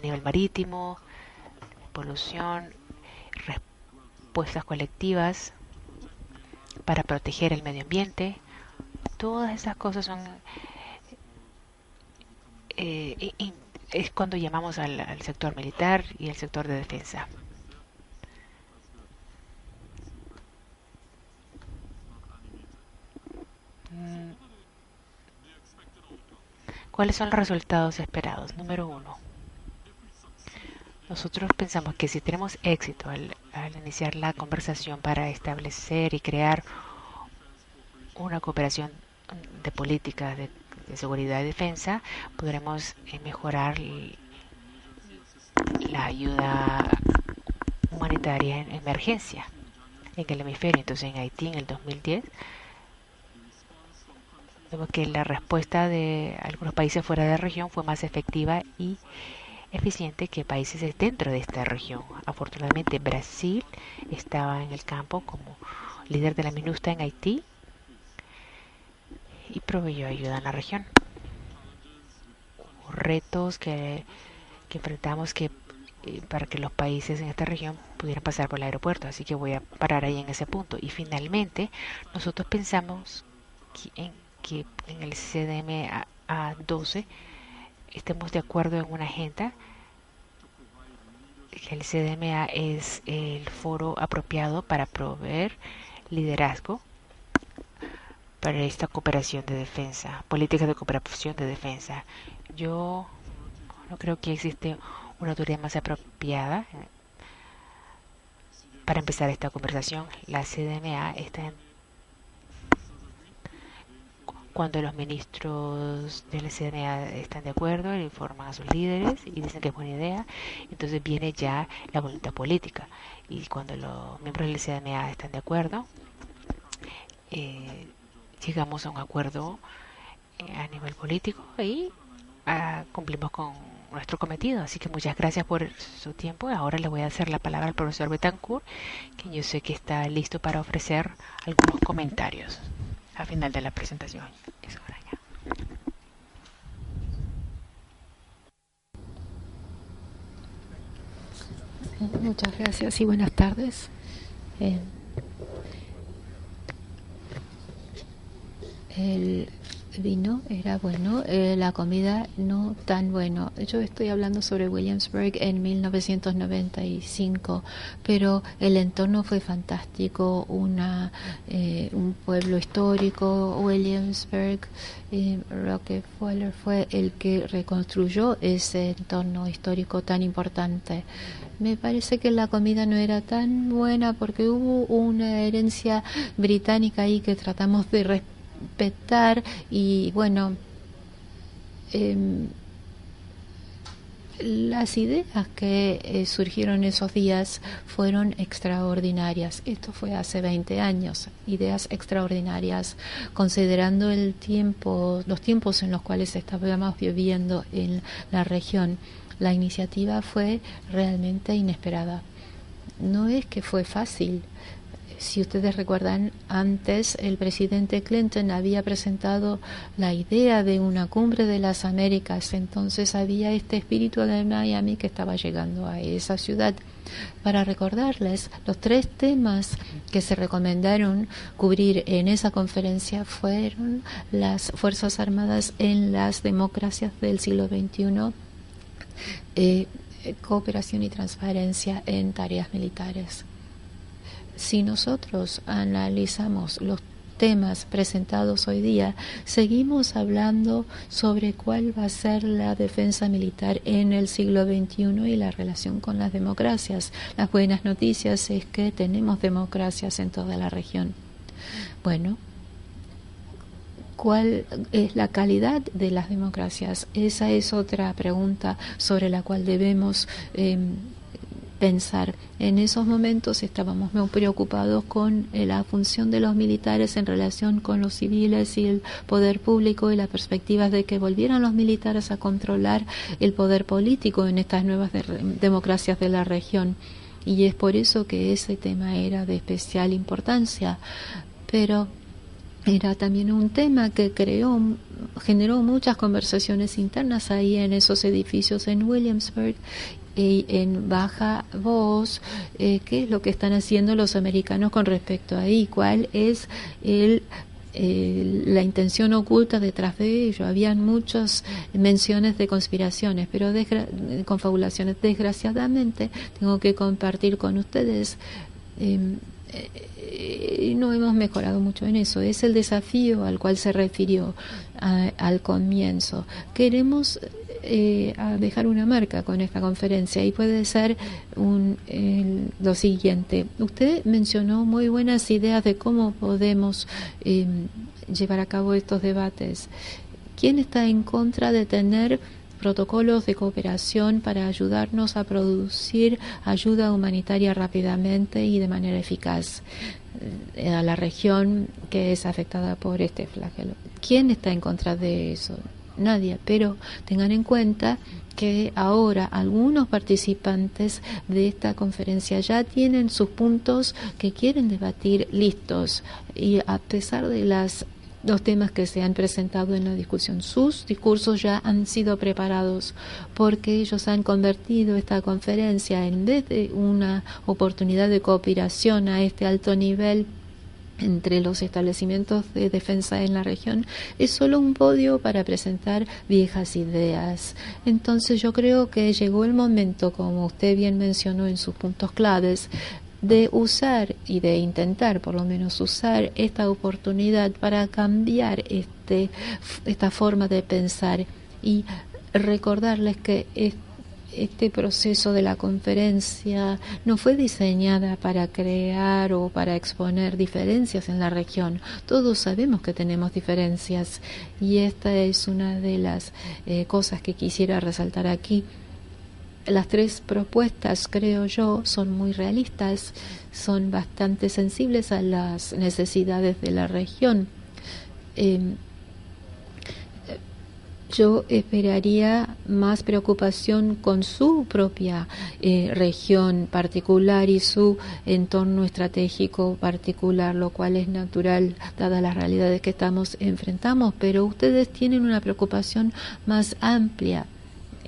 nivel marítimo, polución, respuestas colectivas para proteger el medio ambiente, todas esas cosas son es cuando llamamos al sector militar y el sector de defensa. ¿Cuáles son los resultados esperados? Número 1. Nosotros pensamos que si tenemos éxito al iniciar la conversación para establecer y crear una cooperación de políticas de seguridad y defensa, podremos mejorar la ayuda humanitaria en emergencia en el hemisferio. Entonces en Haití en el 2010 vemos que la respuesta de algunos países fuera de la región fue más efectiva y eficiente que países dentro de esta región. Afortunadamente Brasil estaba en el campo como líder de la MINUSTA en Haití y proveyó ayuda en la región. Retos que enfrentamos para que los países en esta región pudieran pasar por el aeropuerto, así que voy a parar ahí en ese punto. Y finalmente nosotros pensamos que en el CDMA 12 estemos de acuerdo en una agenda, que el CDMA es el foro apropiado para proveer liderazgo para esta cooperación de defensa, políticas de cooperación de defensa. Yo no creo que existe una autoridad más apropiada para empezar esta conversación. La CDMA está cuando los ministros del CDMA están de acuerdo, le informan a sus líderes y dicen que es buena idea, entonces viene ya la voluntad política. Y cuando los miembros del CDMA están de acuerdo, llegamos a un acuerdo a nivel político y cumplimos con nuestro cometido. Así que muchas gracias por su tiempo. Ahora le voy a hacer la palabra al profesor Betancourt, que yo sé que está listo para ofrecer algunos comentarios al final de la presentación. Es hora ya. Muchas gracias y buenas tardes. El vino era bueno, la comida no tan bueno. Yo estoy hablando sobre Williamsburg en 1995, pero el entorno fue fantástico, un pueblo histórico. Williamsburg, Rockefeller fue el que reconstruyó ese entorno histórico tan importante. Me parece que la comida no era tan buena porque hubo una herencia británica ahí que tratamos de respetar y bueno, las ideas que surgieron esos días fueron extraordinarias. Esto fue hace 20 años, ideas extraordinarias, considerando los tiempos en los cuales estábamos viviendo en la región. La iniciativa fue realmente inesperada. No es que fue fácil. Si ustedes recuerdan, antes el presidente Clinton había presentado la idea de una cumbre de las Américas, entonces había este espíritu de Miami que estaba llegando a esa ciudad. Para recordarles, los 3 temas que se recomendaron cubrir en esa conferencia fueron las Fuerzas Armadas en las democracias del siglo XXI, cooperación y transparencia en tareas militares. Si nosotros analizamos los temas presentados hoy día, seguimos hablando sobre cuál va a ser la defensa militar en el siglo XXI y la relación con las democracias. Las buenas noticias es que tenemos democracias en toda la región. Bueno, ¿cuál es la calidad de las democracias? Esa es otra pregunta sobre la cual debemos pensar. En esos momentos estábamos muy preocupados con la función de los militares en relación con los civiles y el poder público y las perspectivas de que volvieran los militares a controlar el poder político en estas nuevas democracias de la región. Y es por eso que ese tema era de especial importancia. Pero era también un tema que generó muchas conversaciones internas ahí en esos edificios en Williamsburg y en baja voz. ¿Qué es lo que están haciendo los americanos con respecto a ahí? ¿Cuál es la intención oculta detrás de ello? Habían muchas menciones de conspiraciones, pero confabulaciones. Desgraciadamente, tengo que compartir con ustedes, no hemos mejorado mucho en eso. Es el desafío al cual se refirió al comienzo. Queremos dejar una marca con esta conferencia y puede ser lo siguiente. Usted mencionó muy buenas ideas de cómo podemos llevar a cabo estos debates. ¿Quién está en contra de tener protocolos de cooperación para ayudarnos a producir ayuda humanitaria rápidamente y de manera eficaz a la región que es afectada por este flagelo? ¿Quién está en contra de eso? Nadie, pero tengan en cuenta que ahora algunos participantes de esta conferencia ya tienen sus puntos que quieren debatir listos, y a pesar de los temas que se han presentado en la discusión, sus discursos ya han sido preparados, porque ellos han convertido esta conferencia, en vez de una oportunidad de cooperación a este alto nivel entre los establecimientos de defensa en la región, es solo un podio para presentar viejas ideas. Entonces yo creo que llegó el momento, como usted bien mencionó en sus puntos claves, de usar y de intentar por lo menos usar esta oportunidad para cambiar esta forma de pensar y recordarles que este proceso de la conferencia no fue diseñada para crear o para exponer diferencias en la región. Todos sabemos que tenemos diferencias y esta es una de las cosas que quisiera resaltar aquí. Las tres propuestas, creo yo, son muy realistas, son bastante sensibles a las necesidades de la región. Yo esperaría más preocupación con su propia región particular y su entorno estratégico particular, lo cual es natural dadas las realidades que enfrentamos, pero ustedes tienen una preocupación más amplia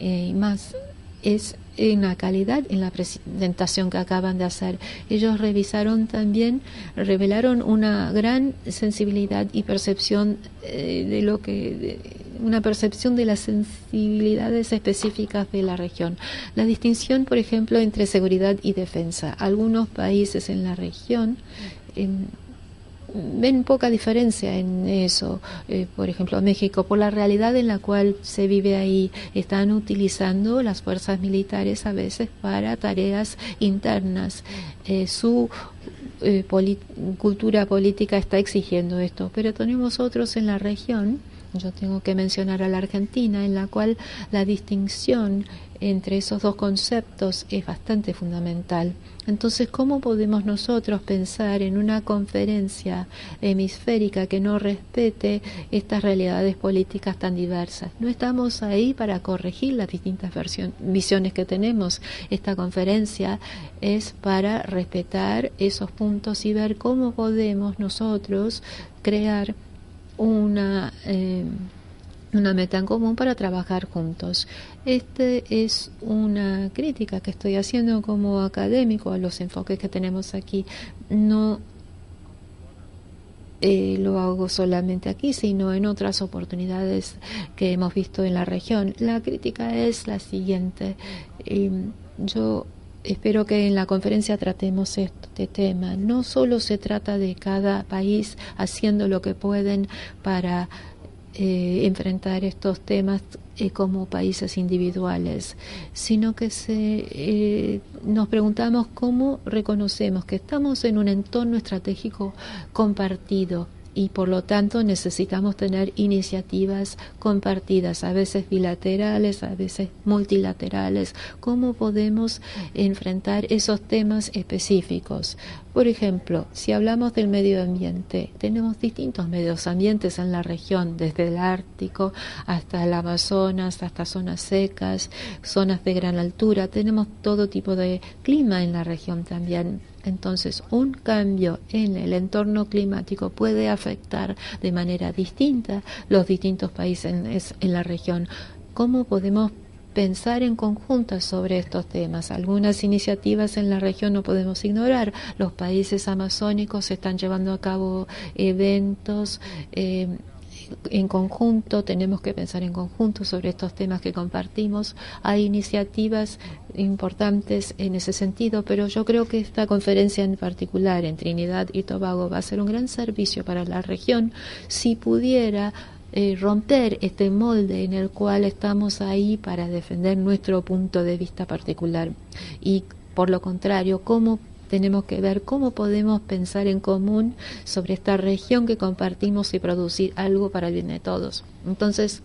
y más es en la calidad en la presentación que acaban de hacer. Ellos revelaron una gran sensibilidad y percepción una percepción de las sensibilidades específicas de la región. La distinción, por ejemplo, entre seguridad y defensa. Algunos países en la región ven poca diferencia en eso. Por ejemplo, México, por la realidad en la cual se vive ahí, están utilizando las fuerzas militares a veces para tareas internas. Su cultura política está exigiendo esto, pero tenemos otros en la región. Yo tengo que mencionar a la Argentina, en la cual la distinción entre esos dos conceptos es bastante fundamental. Entonces, ¿cómo podemos nosotros pensar en una conferencia hemisférica que no respete estas realidades políticas tan diversas? No estamos ahí para corregir las distintas visiones que tenemos. Esta conferencia es para respetar esos puntos y ver cómo podemos nosotros crear una meta en común para trabajar juntos. Es una crítica que estoy haciendo como académico a los enfoques que tenemos aquí. No lo hago solamente aquí, sino en otras oportunidades que hemos visto en la región. La crítica es la siguiente. Yo espero que en la conferencia tratemos este tema. No solo se trata de cada país haciendo lo que pueden para enfrentar estos temas como países individuales, sino que nos preguntamos cómo reconocemos que estamos en un entorno estratégico compartido y por lo tanto necesitamos tener iniciativas compartidas, a veces bilaterales, a veces multilaterales. ¿Cómo podemos enfrentar esos temas específicos? Por ejemplo, si hablamos del medio ambiente, tenemos distintos medios ambientes en la región, desde el Ártico hasta el Amazonas, hasta zonas secas, zonas de gran altura. Tenemos todo tipo de clima en la región también. Entonces, un cambio en el entorno climático puede afectar de manera distinta los distintos países en la región. ¿Cómo podemos pensar en conjunto sobre estos temas? Algunas iniciativas en la región no podemos ignorar. Los países amazónicos están llevando a cabo eventos en conjunto, tenemos que pensar en conjunto sobre estos temas que compartimos. Hay iniciativas importantes en ese sentido, pero yo creo que esta conferencia en particular en Trinidad y Tobago va a ser un gran servicio para la región si pudiera romper este molde en el cual estamos ahí para defender nuestro punto de vista particular y por lo contrario, tenemos que ver cómo podemos pensar en común sobre esta región que compartimos y producir algo para el bien de todos. Entonces,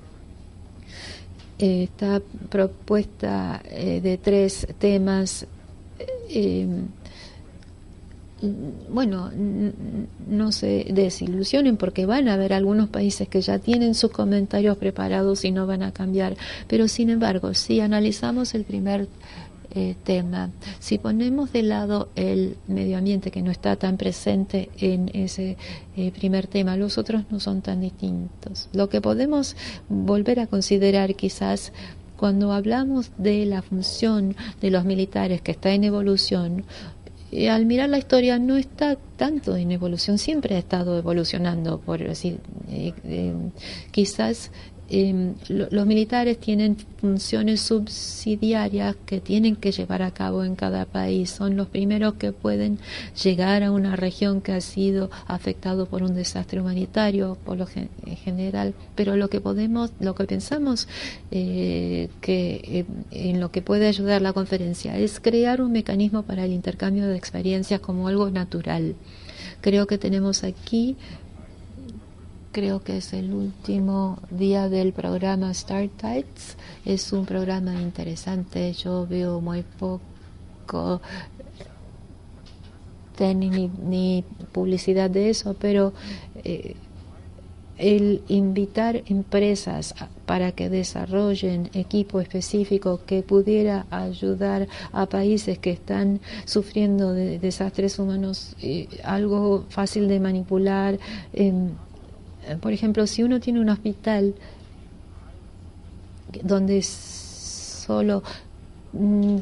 esta propuesta de 3 temas, bueno, no se desilusionen porque van a haber algunos países que ya tienen sus comentarios preparados y no van a cambiar, pero sin embargo, si analizamos el primer tema, si ponemos de lado el medio ambiente que no está tan presente en ese primer tema, los otros no son tan distintos. Lo que podemos volver a considerar quizás cuando hablamos de la función de los militares que está en evolución, al mirar la historia no está tanto en evolución, siempre ha estado evolucionando, por decir, quizás los militares tienen funciones subsidiarias que tienen que llevar a cabo en cada país. Son los primeros que pueden llegar a una región que ha sido afectado por un desastre humanitario, por lo general. Pero lo que pensamos que en lo que puede ayudar la conferencia es crear un mecanismo para el intercambio de experiencias como algo natural. Creo que tenemos aquí. Creo que es el último día del programa Start Tides. Es un programa interesante. Yo veo muy poco ni publicidad de eso, pero el invitar empresas para que desarrollen equipo específico que pudiera ayudar a países que están sufriendo de desastres humanos, algo fácil de manipular. Por ejemplo, si uno tiene un hospital donde solo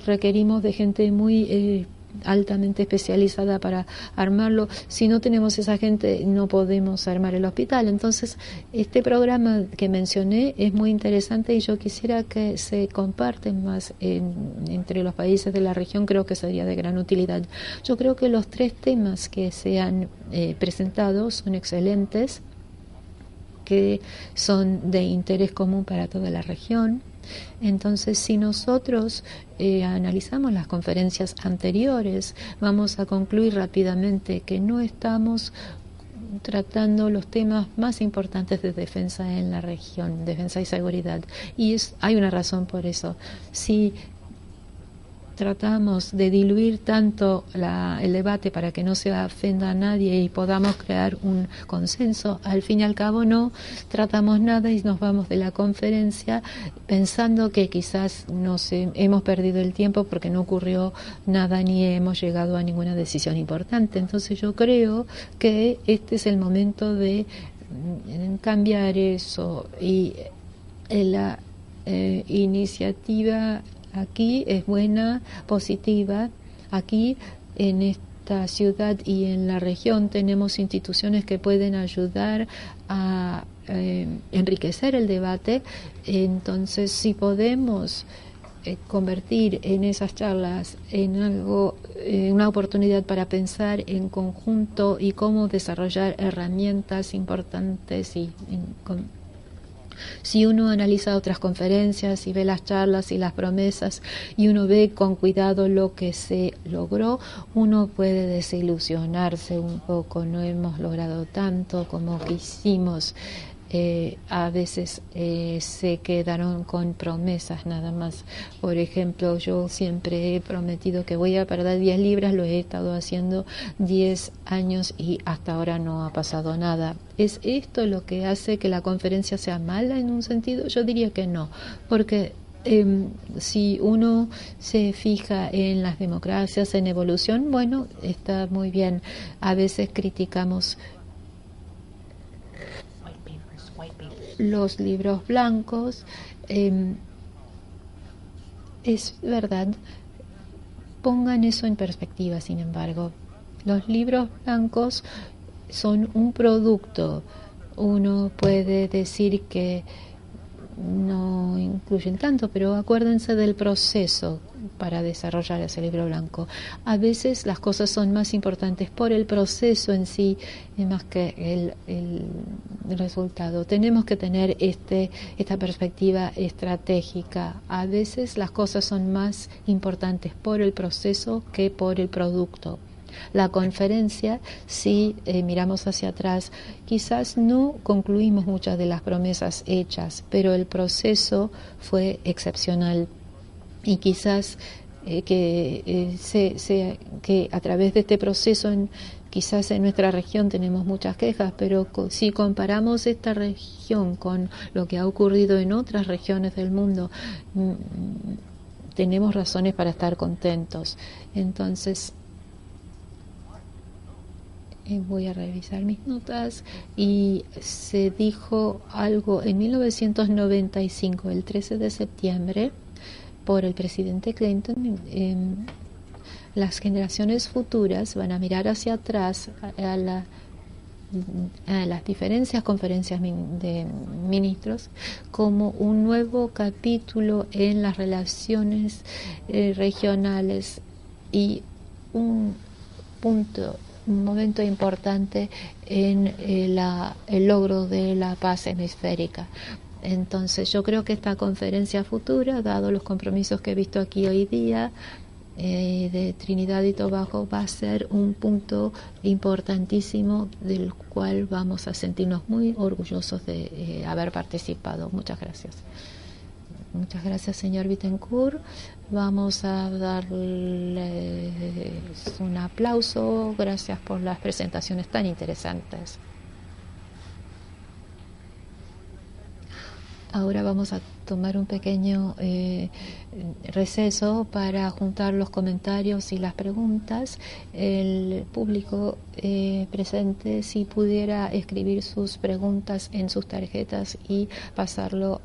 requerimos de gente muy altamente especializada para armarlo, si no tenemos esa gente no podemos armar el hospital. Entonces, este programa que mencioné es muy interesante y yo quisiera que se comparten más entre los países de la región. Creo que sería de gran utilidad. Yo creo que los 3 temas que se han presentado son excelentes, que son de interés común para toda la región. Entonces, si nosotros analizamos las conferencias anteriores, vamos a concluir rápidamente que no estamos tratando los temas más importantes de defensa en la región, defensa y seguridad. Y hay una razón por eso. Si tratamos de diluir tanto el debate para que no se ofenda a nadie y podamos crear un consenso, al fin y al cabo no tratamos nada y nos vamos de la conferencia pensando que quizás hemos perdido el tiempo porque no ocurrió nada ni hemos llegado a ninguna decisión importante. Entonces yo creo que este es el momento de cambiar eso y la iniciativa aquí es buena, positiva. Aquí en esta ciudad y en la región tenemos instituciones que pueden ayudar a enriquecer el debate. Entonces, si podemos convertir en esas charlas en algo, una oportunidad para pensar en conjunto y cómo desarrollar herramientas importantes si uno analiza otras conferencias y ve las charlas y las promesas y uno ve con cuidado lo que se logró, uno puede desilusionarse un poco. No hemos logrado tanto como quisimos. A veces se quedaron con promesas nada más. Por ejemplo, yo siempre he prometido que voy a perder 10 libras, lo he estado haciendo 10 años y hasta ahora no ha pasado nada. ¿Es esto lo que hace que la conferencia sea mala en un sentido? Yo diría que no, porque si uno se fija en las democracias, en evolución, bueno, está muy bien. A veces criticamos los libros blancos. Es verdad, pongan eso en perspectiva, sin embargo. Los libros blancos son un producto. Uno puede decir que no incluyen tanto, pero acuérdense del proceso para desarrollar ese libro blanco. A veces las cosas son más importantes por el proceso en sí, más que el resultado. Tenemos que tener esta perspectiva estratégica. A veces las cosas son más importantes por el proceso que por el producto. La conferencia, si miramos hacia atrás, quizás no concluimos muchas de las promesas hechas, pero el proceso fue excepcional y quizás que a través de este proceso quizás en nuestra región tenemos muchas quejas, pero si comparamos esta región con lo que ha ocurrido en otras regiones del mundo, tenemos razones para estar contentos. Entonces, voy a revisar mis notas y se dijo algo en 1995, el 13 de septiembre, por el presidente Clinton. Las generaciones futuras van a mirar hacia atrás a las diferentes conferencias de ministros como un nuevo capítulo en las relaciones regionales y un momento importante en el logro de la paz hemisférica. Entonces yo creo que esta conferencia futura, dado los compromisos que he visto aquí hoy día, de Trinidad y Tobago, va a ser un punto importantísimo del cual vamos a sentirnos muy orgullosos de haber participado. Muchas gracias. Muchas gracias, señor Bittencourt. Vamos a darles un aplauso. Gracias por las presentaciones tan interesantes. Ahora vamos a tomar un pequeño receso para juntar los comentarios y las preguntas. El público presente, si pudiera escribir sus preguntas en sus tarjetas y pasarlo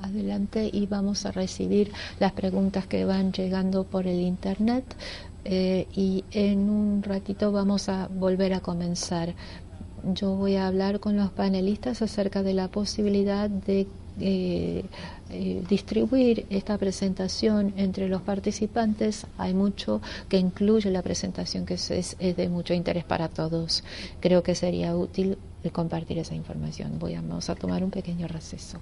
adelante, y vamos a recibir las preguntas que van llegando por el internet, y en un ratito vamos a volver a comenzar. Yo voy a hablar con los panelistas acerca de la posibilidad de distribuir esta presentación entre los participantes. Hay mucho que incluye la presentación que es de mucho interés para todos. Creo que sería útil compartir esa información. Vamos a tomar un pequeño receso.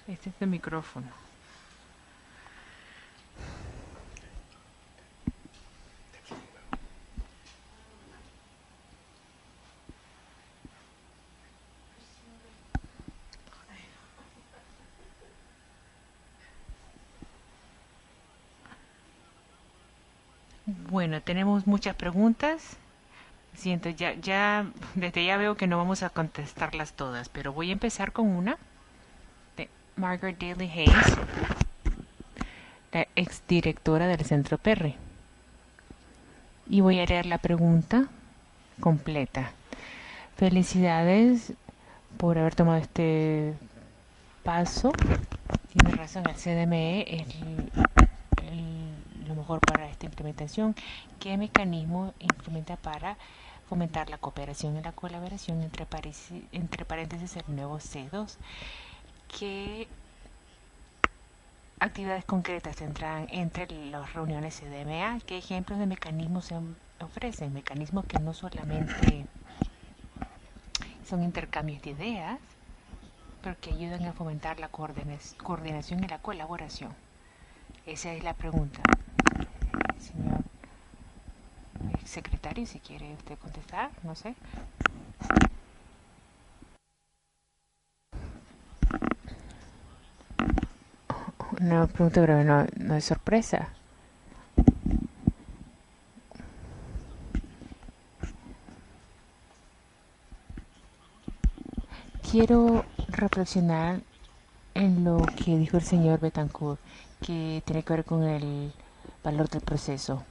Este es el micrófono. Bueno, tenemos muchas preguntas. Siento, desde ya veo que no vamos a contestarlas todas, pero voy a empezar con una de Margaret Daly Hayes, la exdirectora del Centro Perry. Y voy a leer la pregunta completa. Felicidades por haber tomado este paso. Tiene razón, el CDME es lo mejor para esta implementación. ¿Qué mecanismo implementa para fomentar la cooperación y la colaboración entre paréntesis el nuevo C2? ¿Qué actividades concretas tendrán entre las reuniones CDMA? ¿Qué ejemplos de mecanismos se ofrecen? Mecanismos que no solamente son intercambios de ideas, pero que ayudan a fomentar la coordinación y la colaboración. Esa es la pregunta. Señor secretario, si quiere usted contestar, no sé. Una pregunta breve, no es sorpresa. Quiero reflexionar en lo que dijo el señor Betancourt, que tiene que ver con el valor del proceso.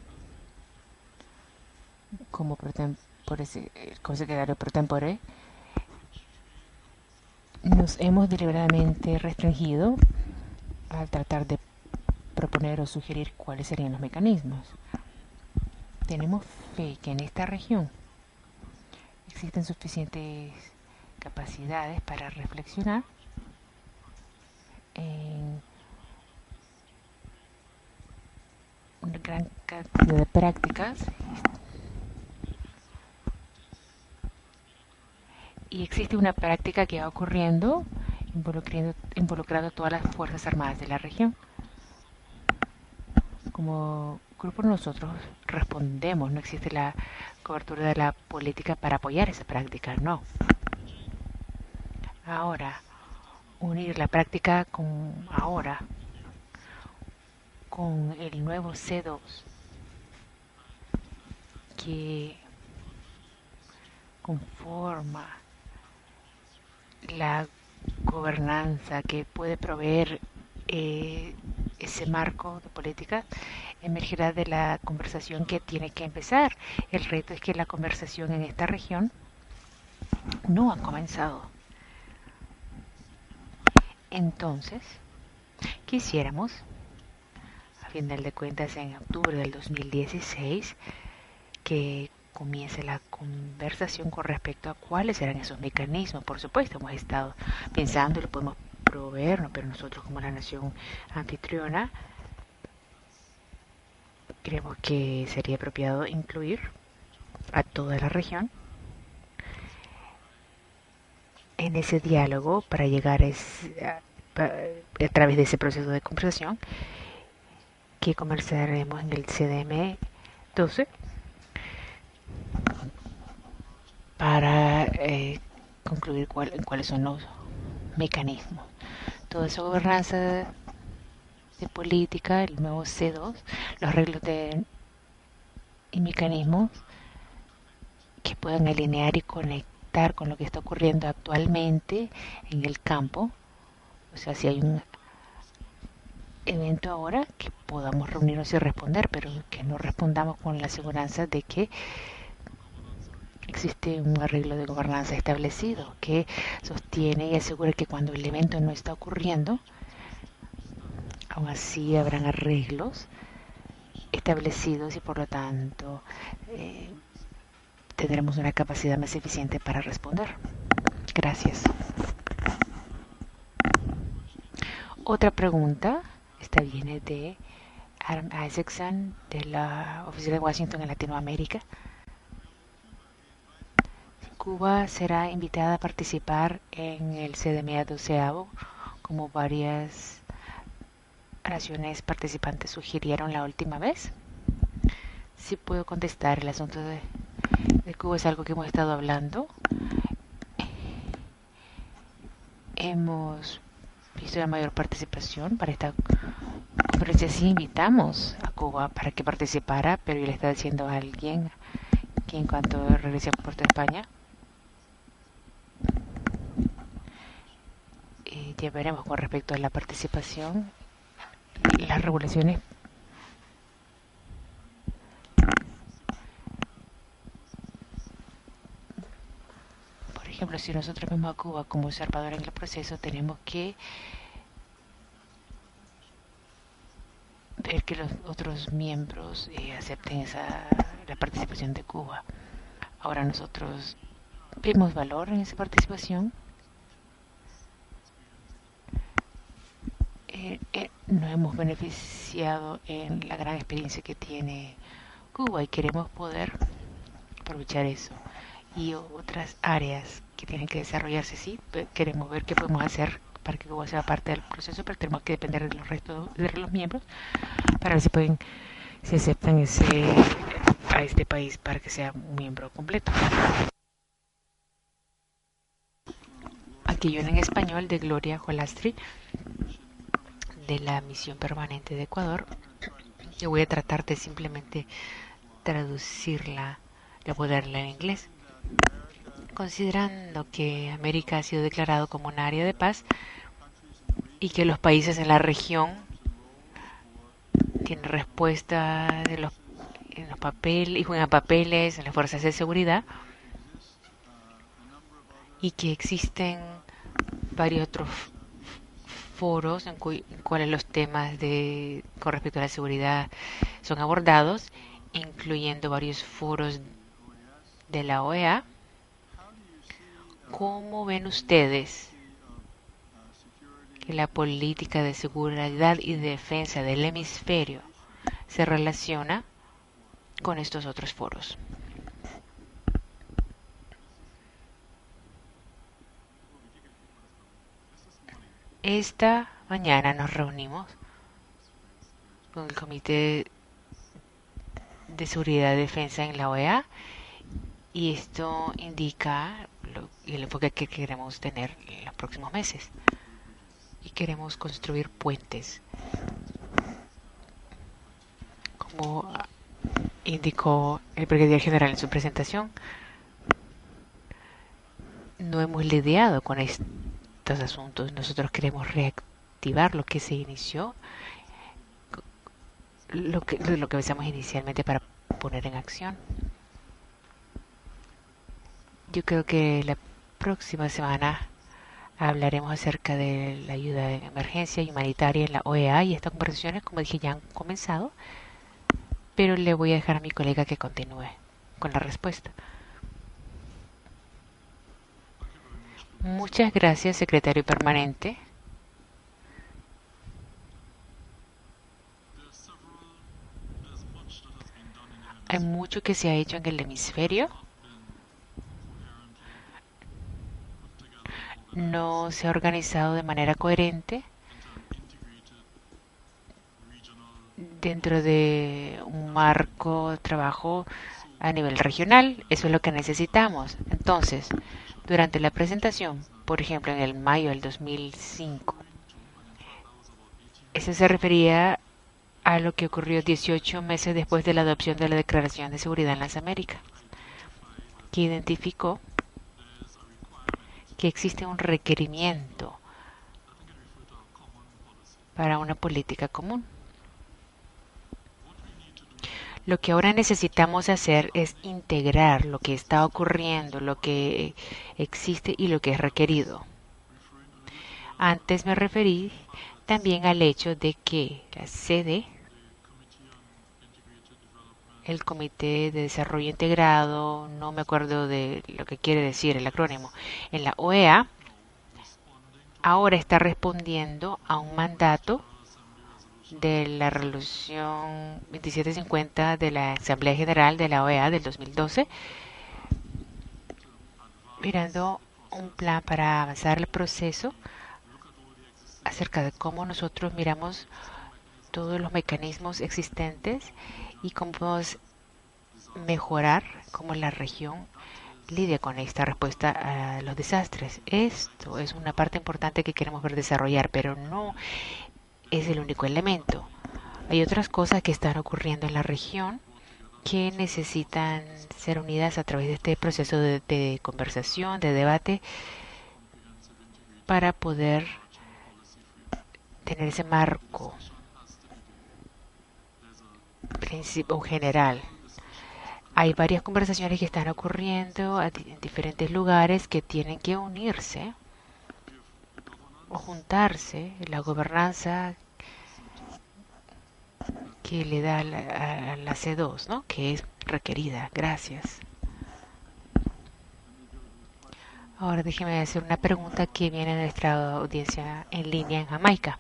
Como consejero pro tempore, nos hemos deliberadamente restringido al tratar de proponer o sugerir cuáles serían los mecanismos. Tenemos fe que en esta región existen suficientes capacidades para reflexionar en una gran cantidad de prácticas y existe una práctica que va ocurriendo involucrando a todas las Fuerzas Armadas de la región. Como grupo nosotros respondemos, no existe la cobertura de la política para apoyar esa práctica, no. Ahora, unir la práctica con el nuevo C2 que conforma la gobernanza que puede proveer ese marco de política emergerá de la conversación que tiene que empezar. El reto es que la conversación en esta región no ha comenzado. Entonces, quisiéramos, a final de cuentas en octubre del 2016, que comience la conversación con respecto a cuáles serán esos mecanismos. Por supuesto, hemos estado pensando y lo podemos proveer, ¿no? Pero nosotros como la nación anfitriona creemos que sería apropiado incluir a toda la región en ese diálogo para llegar a través de ese proceso de conversación que conversaremos en el CDM 12 para concluir cuáles son los mecanismos. Toda esa gobernanza de política, el nuevo C2, los arreglos y mecanismos que puedan alinear y conectar con lo que está ocurriendo actualmente en el campo. O sea, si hay un evento ahora, que podamos reunirnos y responder, pero que no respondamos con la aseguranza de que existe un arreglo de gobernanza establecido que sostiene y asegura que cuando el evento no está ocurriendo, aún así habrán arreglos establecidos y por lo tanto tendremos una capacidad más eficiente para responder. Gracias. Otra pregunta, esta viene de Adam Isaacson de la Oficina de Washington en Latinoamérica. Cuba será invitada a participar en el CDMA 12 como varias naciones participantes sugirieron la última vez. Sí puedo contestar. El asunto de Cuba es algo que hemos estado hablando. Hemos visto la mayor participación para esta conferencia. Sí invitamos a Cuba para que participara, pero yo le estaba diciendo a alguien que en cuanto regrese a Puerto España, ya veremos con respecto a la participación. Las regulaciones por ejemplo, si nosotros vemos a Cuba como observador en el proceso, tenemos que ver que los otros miembros acepten la participación de Cuba. Ahora nosotros vemos valor en esa participación. Nos hemos beneficiado en la gran experiencia que tiene Cuba y queremos poder aprovechar eso. Y otras áreas que tienen que desarrollarse, sí, queremos ver qué podemos hacer para que Cuba sea parte del proceso, pero tenemos que depender de los restos de los miembros para ver si aceptan a este país para que sea un miembro completo. Aquí yo en español de Gloria Jolastri, de la Misión Permanente de Ecuador. Yo voy a tratar de simplemente traducirla, de ponerla en inglés. Considerando que América ha sido declarado como un área de paz y que los países en la región tienen respuesta en los papeles y juegan papeles en las fuerzas de seguridad, y que existen varios otros foros en cuales los temas con respecto a la seguridad son abordados, incluyendo varios foros de la OEA. ¿Cómo ven ustedes que la política de seguridad y defensa del hemisferio se relaciona con estos otros foros? Esta mañana nos reunimos con el Comité de Seguridad y Defensa en la OEA, y esto indica el enfoque que queremos tener en los próximos meses. Y queremos construir puentes, como indicó el brigadier general en su presentación. No hemos lidiado con estos asuntos. Nosotros queremos reactivar lo que se inició, lo que pensamos inicialmente, para poner en acción. Yo creo que la próxima semana hablaremos acerca de la ayuda en emergencia y humanitaria en la OEA, y estas conversaciones, como dije, ya han comenzado, pero le voy a dejar a mi colega que continúe con la respuesta. Muchas gracias, secretario permanente. Hay mucho que se ha hecho en el hemisferio. No se ha organizado de manera coherente dentro de un marco de trabajo a nivel regional. Eso es lo que necesitamos. Entonces, durante la presentación, por ejemplo, en el mayo del 2005, eso se refería a lo que ocurrió 18 meses después de la adopción de la Declaración de Seguridad en las Américas, que identificó que existe un requerimiento para una política común. Lo que ahora necesitamos hacer es integrar lo que está ocurriendo, lo que existe y lo que es requerido. Antes me referí también al hecho de que la sede, el Comité de Desarrollo Integrado, no me acuerdo de lo que quiere decir el acrónimo, en la OEA, ahora está respondiendo a un mandato de la resolución 2750 de la Asamblea General de la OEA del 2012, mirando un plan para avanzar el proceso acerca de cómo nosotros miramos todos los mecanismos existentes y cómo podemos mejorar cómo la región lidia con esta respuesta a los desastres. Esto es una parte importante que queremos ver desarrollar, pero no es el único elemento. Hay otras cosas que están ocurriendo en la región que necesitan ser unidas a través de este proceso de conversación, de debate, para poder tener ese marco principio general. Hay varias conversaciones que están ocurriendo en diferentes lugares que tienen que unirse o juntarse. La gobernanza que le da a la C2, ¿no? Que es requerida. Gracias. Ahora déjeme hacer una pregunta que viene de nuestra audiencia en línea en Jamaica.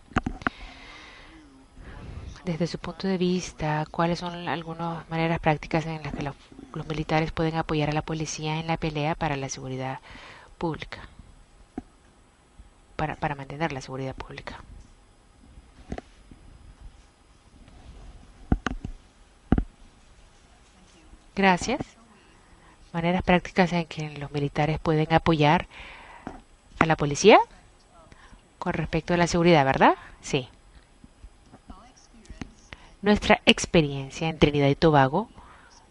Desde su punto de vista, ¿cuáles son algunas maneras prácticas en las que los militares pueden apoyar a la policía en la pelea para la seguridad pública? Para mantener la seguridad pública. Gracias. Maneras prácticas en que los militares pueden apoyar a la policía con respecto a la seguridad, ¿verdad? Sí. Nuestra experiencia en Trinidad y Tobago,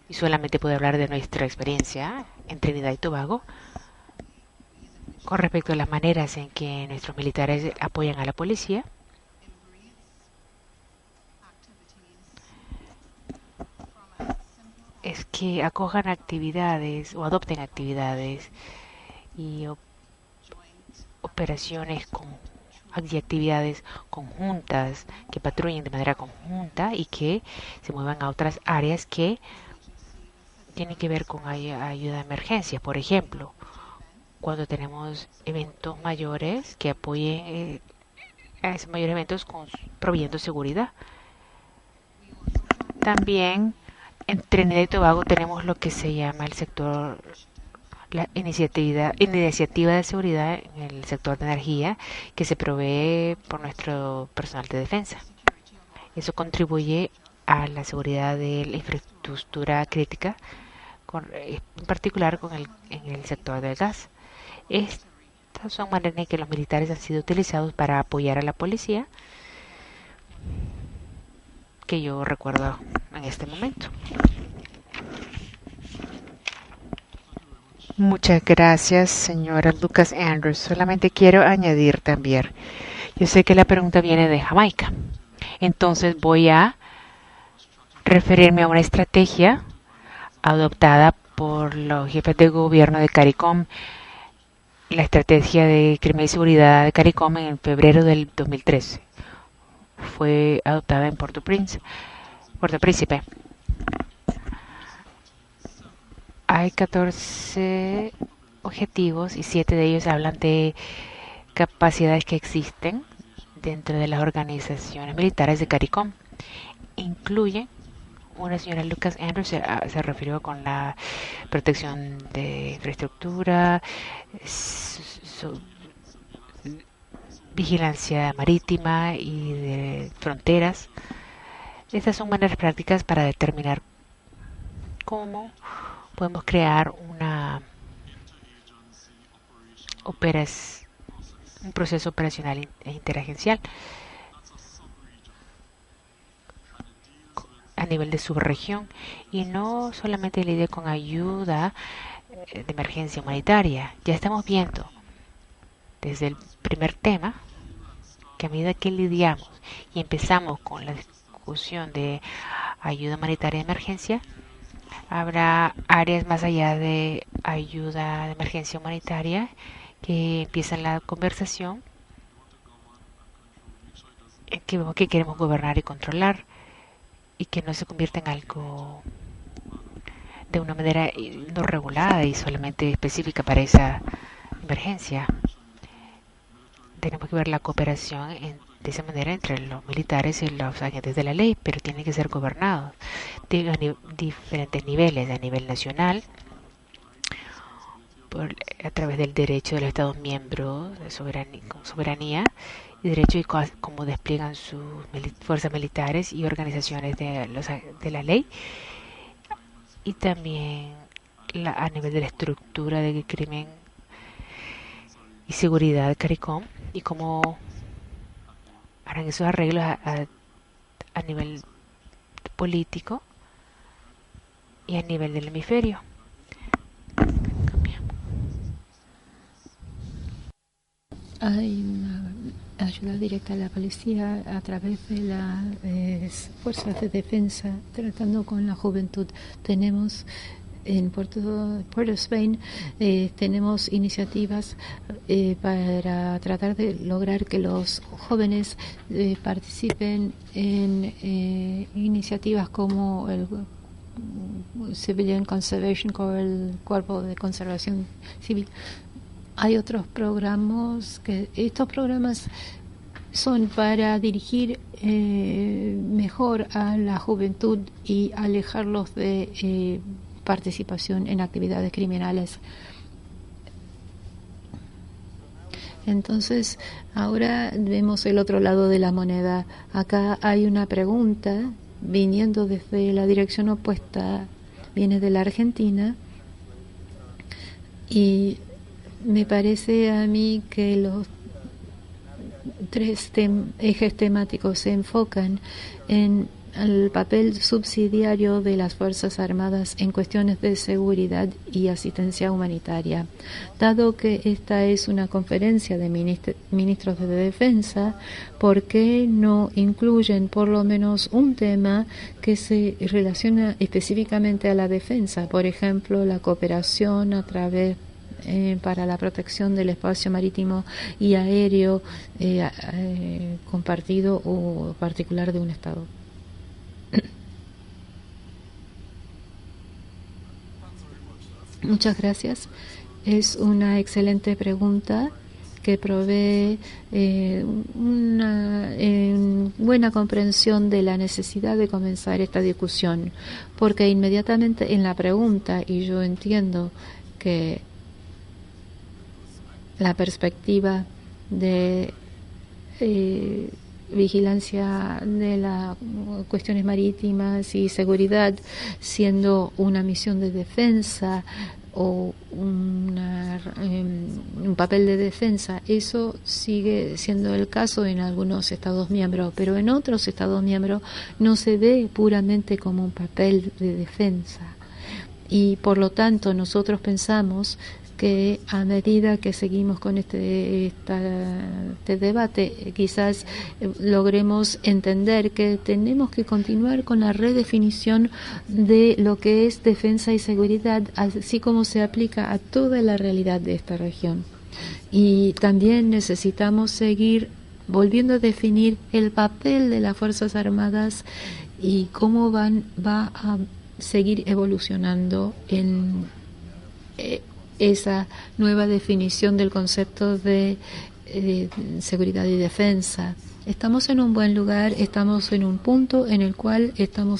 y solamente puedo hablar de nuestra experiencia en Trinidad y Tobago, con respecto a las maneras en que nuestros militares apoyan a la policía, es que acojan actividades o adopten actividades y operaciones y actividades conjuntas, que patrullen de manera conjunta y que se muevan a otras áreas que tienen que ver con ayuda de emergencia. Por ejemplo, cuando tenemos eventos mayores, que apoyen a esos mayores eventos proveyendo seguridad. También en Trinidad y Tobago tenemos lo que se llama el sector, la iniciativa de seguridad en el sector de energía que se provee por nuestro personal de defensa. Eso contribuye a la seguridad de la infraestructura crítica, en particular en el sector del gas. Estas son maneras en que los militares han sido utilizados para apoyar a la policía, que yo recuerdo en este momento. Muchas gracias, señora Lucas Andrews. Solamente quiero añadir también, yo sé que la pregunta viene de Jamaica, entonces voy a referirme a una estrategia adoptada por los jefes de gobierno de CARICOM, la estrategia de crimen y seguridad de CARICOM en febrero del 2013. Fue adoptada en Puerto Príncipe. Hay 14 objetivos y 7 de ellos hablan de capacidades que existen dentro de las organizaciones militares de CARICOM. Incluye, una señora Lucas Andrews se refirió con la protección de infraestructura, vigilancia marítima y de fronteras. Estas son maneras prácticas para determinar cómo podemos crear un proceso operacional e interagencial a nivel de subregión y no solamente lidiar con ayuda de emergencia humanitaria. Ya estamos viendo desde el primer tema que a medida que lidiamos y empezamos con la discusión de ayuda humanitaria de emergencia, habrá áreas más allá de ayuda de emergencia humanitaria que empiezan la conversación en que queremos gobernar y controlar y que no se convierta en algo de una manera no regulada y solamente específica para esa emergencia. Tenemos que ver la cooperación de esa manera entre los militares y los agentes de la ley, pero tienen que ser gobernados de diferentes niveles, a nivel nacional, a través del derecho de los Estados miembros de soberanía y derecho y cómo despliegan sus fuerzas militares y organizaciones de la ley, y también a nivel de la estructura del crimen y seguridad de CARICOM, y cómo harán esos arreglos a nivel político y a nivel del hemisferio. Hay una ayuda directa a la policía a través de las fuerzas de defensa tratando con la juventud. Tenemos en Puerto Spain tenemos iniciativas para tratar de lograr que los jóvenes participen en iniciativas como el Civilian Conservation Corps, el Cuerpo de Conservación Civil. Hay otros programas estos programas son para dirigir mejor a la juventud y alejarlos de participación en actividades criminales. Entonces, ahora vemos el otro lado de la moneda. Acá hay una pregunta viniendo desde la dirección opuesta, viene de la Argentina, y me parece a mí que los tres ejes temáticos se enfocan en el papel subsidiario de las Fuerzas Armadas en cuestiones de seguridad y asistencia humanitaria. Dado que esta es una conferencia de ministros de defensa, ¿por qué no incluyen por lo menos un tema que se relaciona específicamente a la defensa? Por ejemplo, la cooperación a través para la protección del espacio marítimo y aéreo compartido o particular de un Estado. Muchas gracias. Es una excelente pregunta que provee una buena comprensión de la necesidad de comenzar esta discusión, porque inmediatamente en la pregunta, y yo entiendo que la perspectiva de vigilancia de las cuestiones marítimas y seguridad siendo una misión de defensa o un papel de defensa, eso sigue siendo el caso en algunos Estados miembros, pero en otros Estados miembros no se ve puramente como un papel de defensa, y por lo tanto nosotros pensamos que a medida que seguimos con este debate, quizás logremos entender que tenemos que continuar con la redefinición de lo que es defensa y seguridad, así como se aplica a toda la realidad de esta región. Y también necesitamos seguir volviendo a definir el papel de las Fuerzas Armadas y cómo va a seguir evolucionando en esa nueva definición del concepto de seguridad y defensa. Estamos en un buen lugar, estamos en un punto en el cual están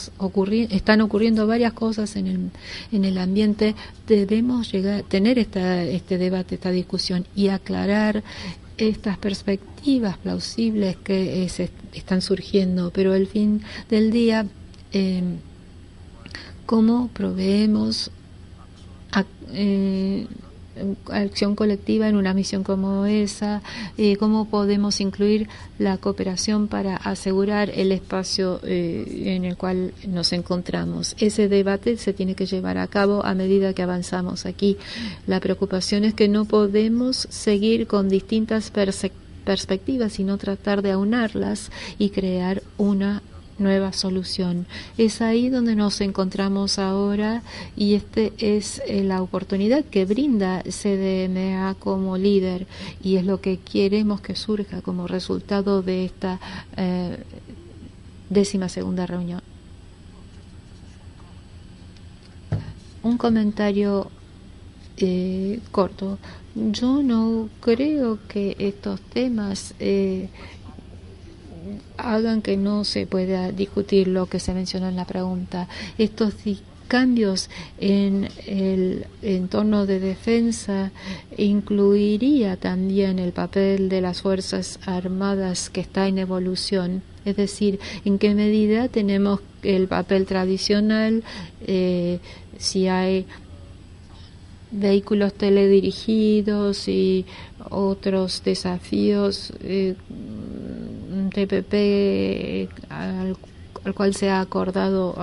ocurriendo varias cosas en el ambiente. Debemos tener este debate, esta discusión y aclarar estas perspectivas plausibles que están surgiendo, pero al fin del día, ¿cómo proveemos acción colectiva en una misión como esa? ¿Cómo podemos incluir la cooperación para asegurar el espacio en el cual nos encontramos? Ese debate se tiene que llevar a cabo a medida que avanzamos aquí. La preocupación es que no podemos seguir con distintas perspectivas, sino tratar de aunarlas y crear una nueva solución. Es ahí donde nos encontramos ahora, y es la oportunidad que brinda CDMA como líder, y es lo que queremos que surja como resultado de esta 12ª reunión. Un comentario corto. Yo no creo que estos temas hagan que no se pueda discutir lo que se mencionó en la pregunta. Estos cambios en el entorno de defensa incluiría también el papel de las Fuerzas Armadas que está en evolución. Es decir, en qué medida tenemos el papel tradicional, si hay vehículos teledirigidos y otros desafíos, TPP al cual se ha acordado.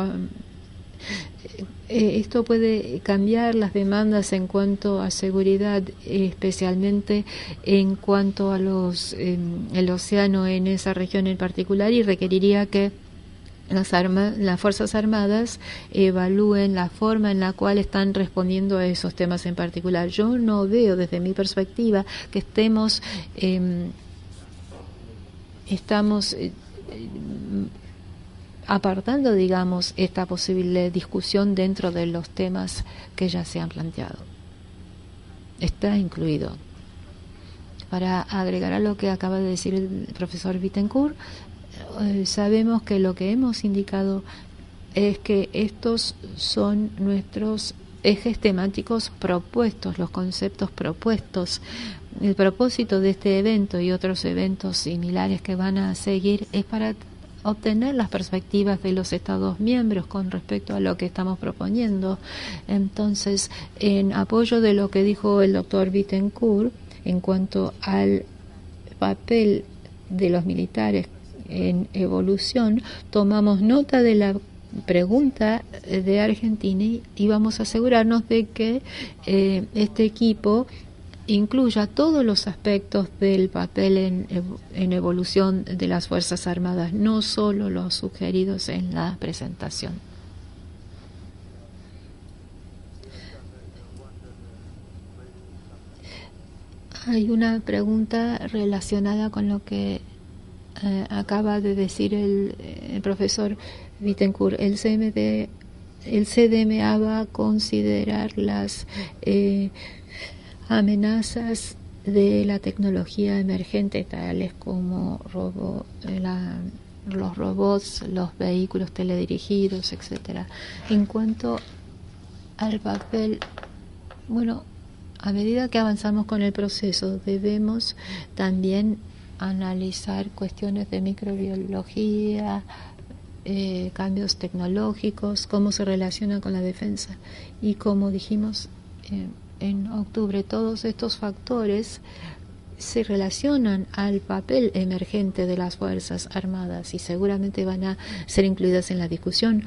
Esto puede cambiar las demandas en cuanto a seguridad, especialmente en cuanto a el océano en esa región en particular, y requeriría que las Fuerzas Armadas evalúen la forma en la cual están respondiendo a esos temas en particular. Yo no veo desde mi perspectiva que estamos apartando, digamos, esta posible discusión dentro de los temas que ya se han planteado. Está incluido. Para agregar a lo que acaba de decir el profesor Bittencourt, sabemos que lo que hemos indicado es que estos son nuestros ejes temáticos propuestos, los conceptos propuestos. El propósito de este evento y otros eventos similares que van a seguir es para obtener las perspectivas de los Estados miembros con respecto a lo que estamos proponiendo. Entonces, en apoyo de lo que dijo el doctor Bittencourt en cuanto al papel de los militares en evolución, tomamos nota de la pregunta de Argentina y vamos a asegurarnos de que este equipo incluya todos los aspectos del papel en evolución de las Fuerzas Armadas, no solo los sugeridos en la presentación. Hay una pregunta relacionada con lo que acaba de decir el profesor Bittencourt. El CDMA va a considerar las amenazas de la tecnología emergente, tales como los robots, los vehículos teledirigidos, etcétera. En cuanto al papel, bueno, a medida que avanzamos con el proceso, debemos también analizar cuestiones de microbiología, cambios tecnológicos, cómo se relaciona con la defensa. Y como dijimos en octubre, todos estos factores se relacionan al papel emergente de las Fuerzas Armadas y seguramente van a ser incluidas en la discusión,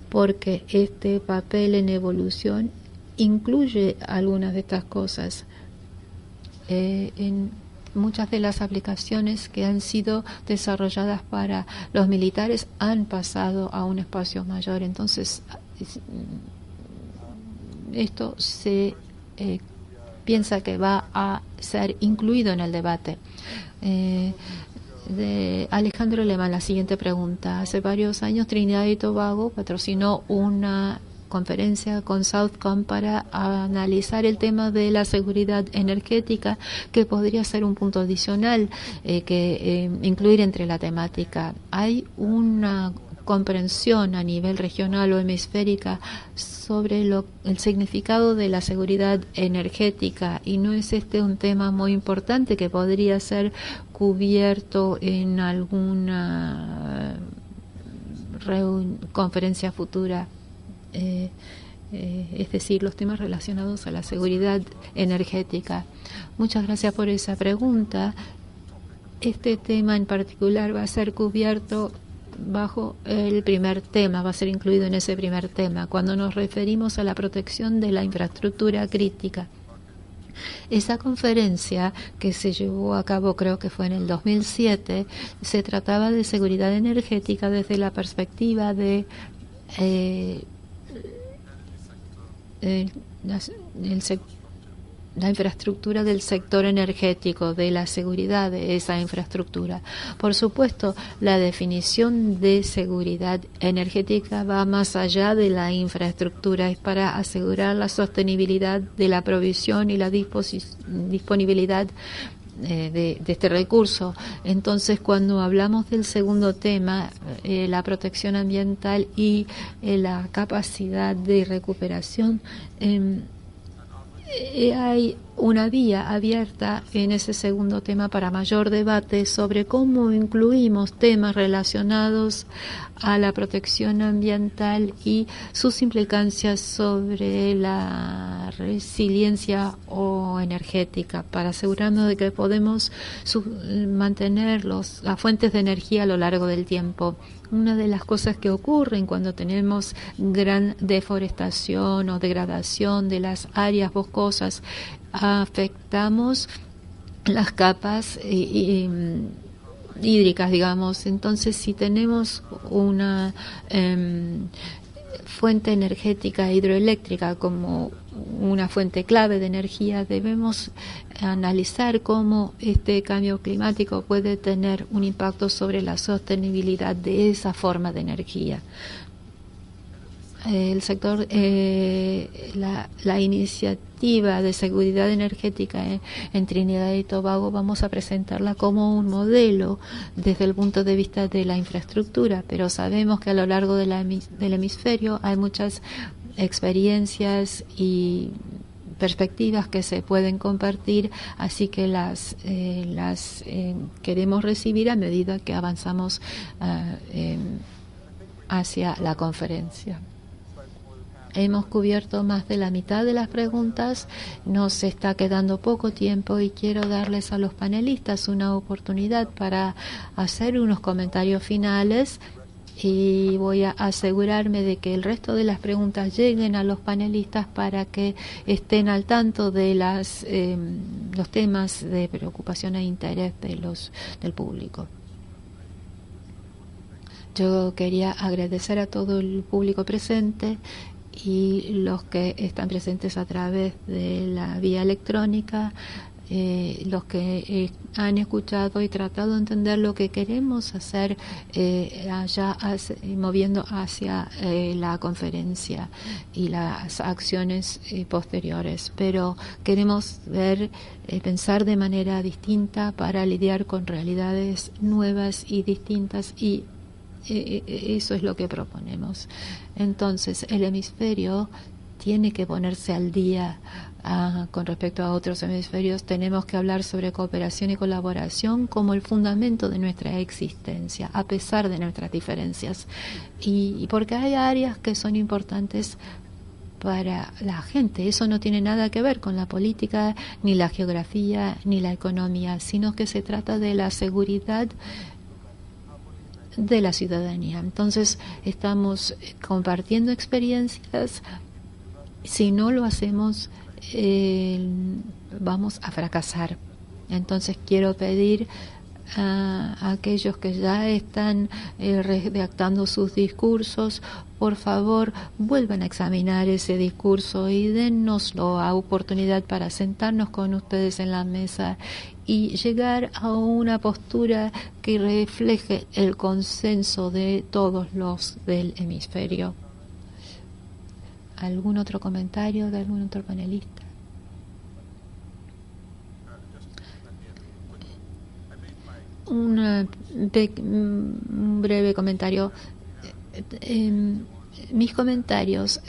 porque este papel en evolución incluye algunas de estas cosas. En muchas de las aplicaciones que han sido desarrolladas para los militares han pasado a un espacio mayor. Entonces, esto se piensa que va a ser incluido en el debate. De Alejandro Lema, la siguiente pregunta. Hace varios años Trinidad y Tobago patrocinó una conferencia con Southcom para analizar el tema de la seguridad energética, que podría ser un punto adicional que incluir entre la temática. Hay una comprensión a nivel regional o hemisférica sobre el significado de la seguridad energética, y no es este un tema muy importante que podría ser cubierto en alguna conferencia futura. Es decir, los temas relacionados a la seguridad energética. Muchas gracias por esa pregunta. Este tema en particular va a ser cubierto bajo el primer tema, va a ser incluido en ese primer tema, cuando nos referimos a la protección de la infraestructura crítica. Esa conferencia que se llevó a cabo, creo que fue en el 2007, se trataba de seguridad energética desde la perspectiva de la infraestructura del sector energético, de la seguridad de esa infraestructura. Por supuesto, la definición de seguridad energética va más allá de la infraestructura, es para asegurar la sostenibilidad de la provisión y la disponibilidad de este recurso. Entonces, cuando hablamos del segundo tema, la protección ambiental y la capacidad de recuperación, hay una vía abierta en ese segundo tema para mayor debate sobre cómo incluimos temas relacionados a la protección ambiental y sus implicancias sobre la resiliencia o energética, para asegurarnos de que podemos mantener las fuentes de energía a lo largo del tiempo. Una de las cosas que ocurren cuando tenemos gran deforestación o degradación de las áreas boscosas, afectamos las capas hídricas, digamos. Entonces, si tenemos una fuente energética hidroeléctrica como una fuente clave de energía, debemos analizar cómo este cambio climático puede tener un impacto sobre la sostenibilidad de esa forma de energía. El sector, la iniciativa de seguridad energética en Trinidad y Tobago, vamos a presentarla como un modelo desde el punto de vista de la infraestructura, pero sabemos que a lo largo del hemisferio hay muchas experiencias y perspectivas que se pueden compartir, así que las queremos recibir a medida que avanzamos hacia la conferencia. Hemos cubierto más de la mitad de las preguntas, nos está quedando poco tiempo y quiero darles a los panelistas una oportunidad para hacer unos comentarios finales, y voy a asegurarme de que el resto de las preguntas lleguen a los panelistas para que estén al tanto de los temas de preocupación e interés del público. Yo quería agradecer a todo el público presente y los que están presentes a través de la vía electrónica, los que han escuchado y tratado de entender lo que queremos hacer moviendo hacia la conferencia y las acciones posteriores. Pero queremos pensar de manera distinta para lidiar con realidades nuevas y distintas, y eso es lo que proponemos. Entonces, el hemisferio tiene que ponerse al día con respecto a otros hemisferios. Tenemos que hablar sobre cooperación y colaboración como el fundamento de nuestra existencia, a pesar de nuestras diferencias. Y porque hay áreas que son importantes para la gente. Eso no tiene nada que ver con la política, ni la geografía, ni la economía, sino que se trata de la seguridad de la ciudadanía. Entonces, estamos compartiendo experiencias. Si no lo hacemos, vamos a fracasar. Entonces, quiero pedir a aquellos que ya están redactando sus discursos, por favor, vuelvan a examinar ese discurso y dennos la oportunidad para sentarnos con ustedes en la mesa y llegar a una postura que refleje el consenso de todos los del hemisferio. ¿Algún otro comentario de algún otro panelista? Un breve comentario. Mis comentarios,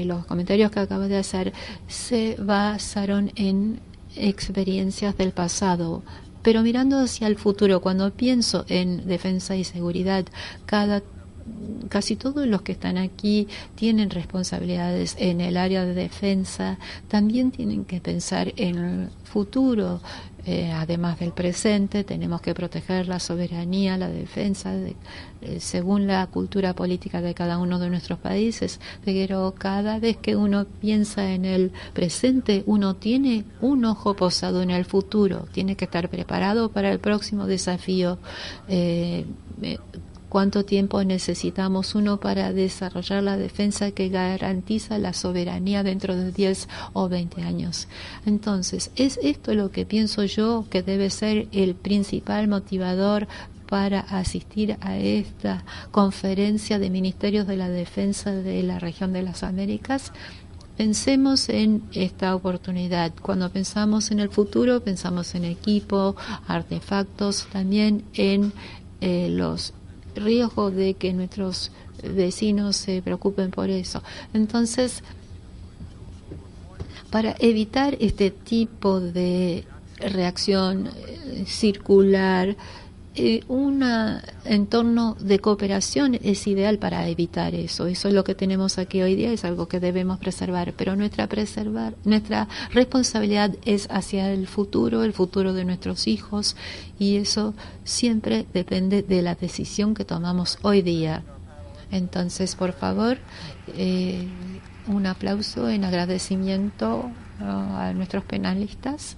los comentarios que acabo de hacer, se basaron en experiencias del pasado, pero mirando hacia el futuro, cuando pienso en defensa y seguridad, casi todos los que están aquí tienen responsabilidades en el área de defensa, también tienen que pensar en el futuro. Además del presente, tenemos que proteger la soberanía, la defensa, según la cultura política de cada uno de nuestros países. Pero cada vez que uno piensa en el presente, uno tiene un ojo posado en el futuro, tiene que estar preparado para el próximo desafío. ¿Cuánto tiempo necesitamos para desarrollar la defensa que garantiza la soberanía dentro de 10 o 20 años? Entonces, ¿es esto lo que pienso yo que debe ser el principal motivador para asistir a esta conferencia de ministerios de la defensa de la región de las Américas? Pensemos en esta oportunidad. Cuando pensamos en el futuro, pensamos en equipo, artefactos, también en los riesgos de que nuestros vecinos se preocupen por eso. Entonces, para evitar este tipo de reacción circular, un entorno de cooperación es ideal para evitar eso. Eso es lo que tenemos aquí hoy día, es algo que debemos preservar, pero nuestra responsabilidad es hacia el futuro de nuestros hijos, y eso siempre depende de la decisión que tomamos hoy día. Entonces, por favor, un aplauso en agradecimiento a nuestros panelistas.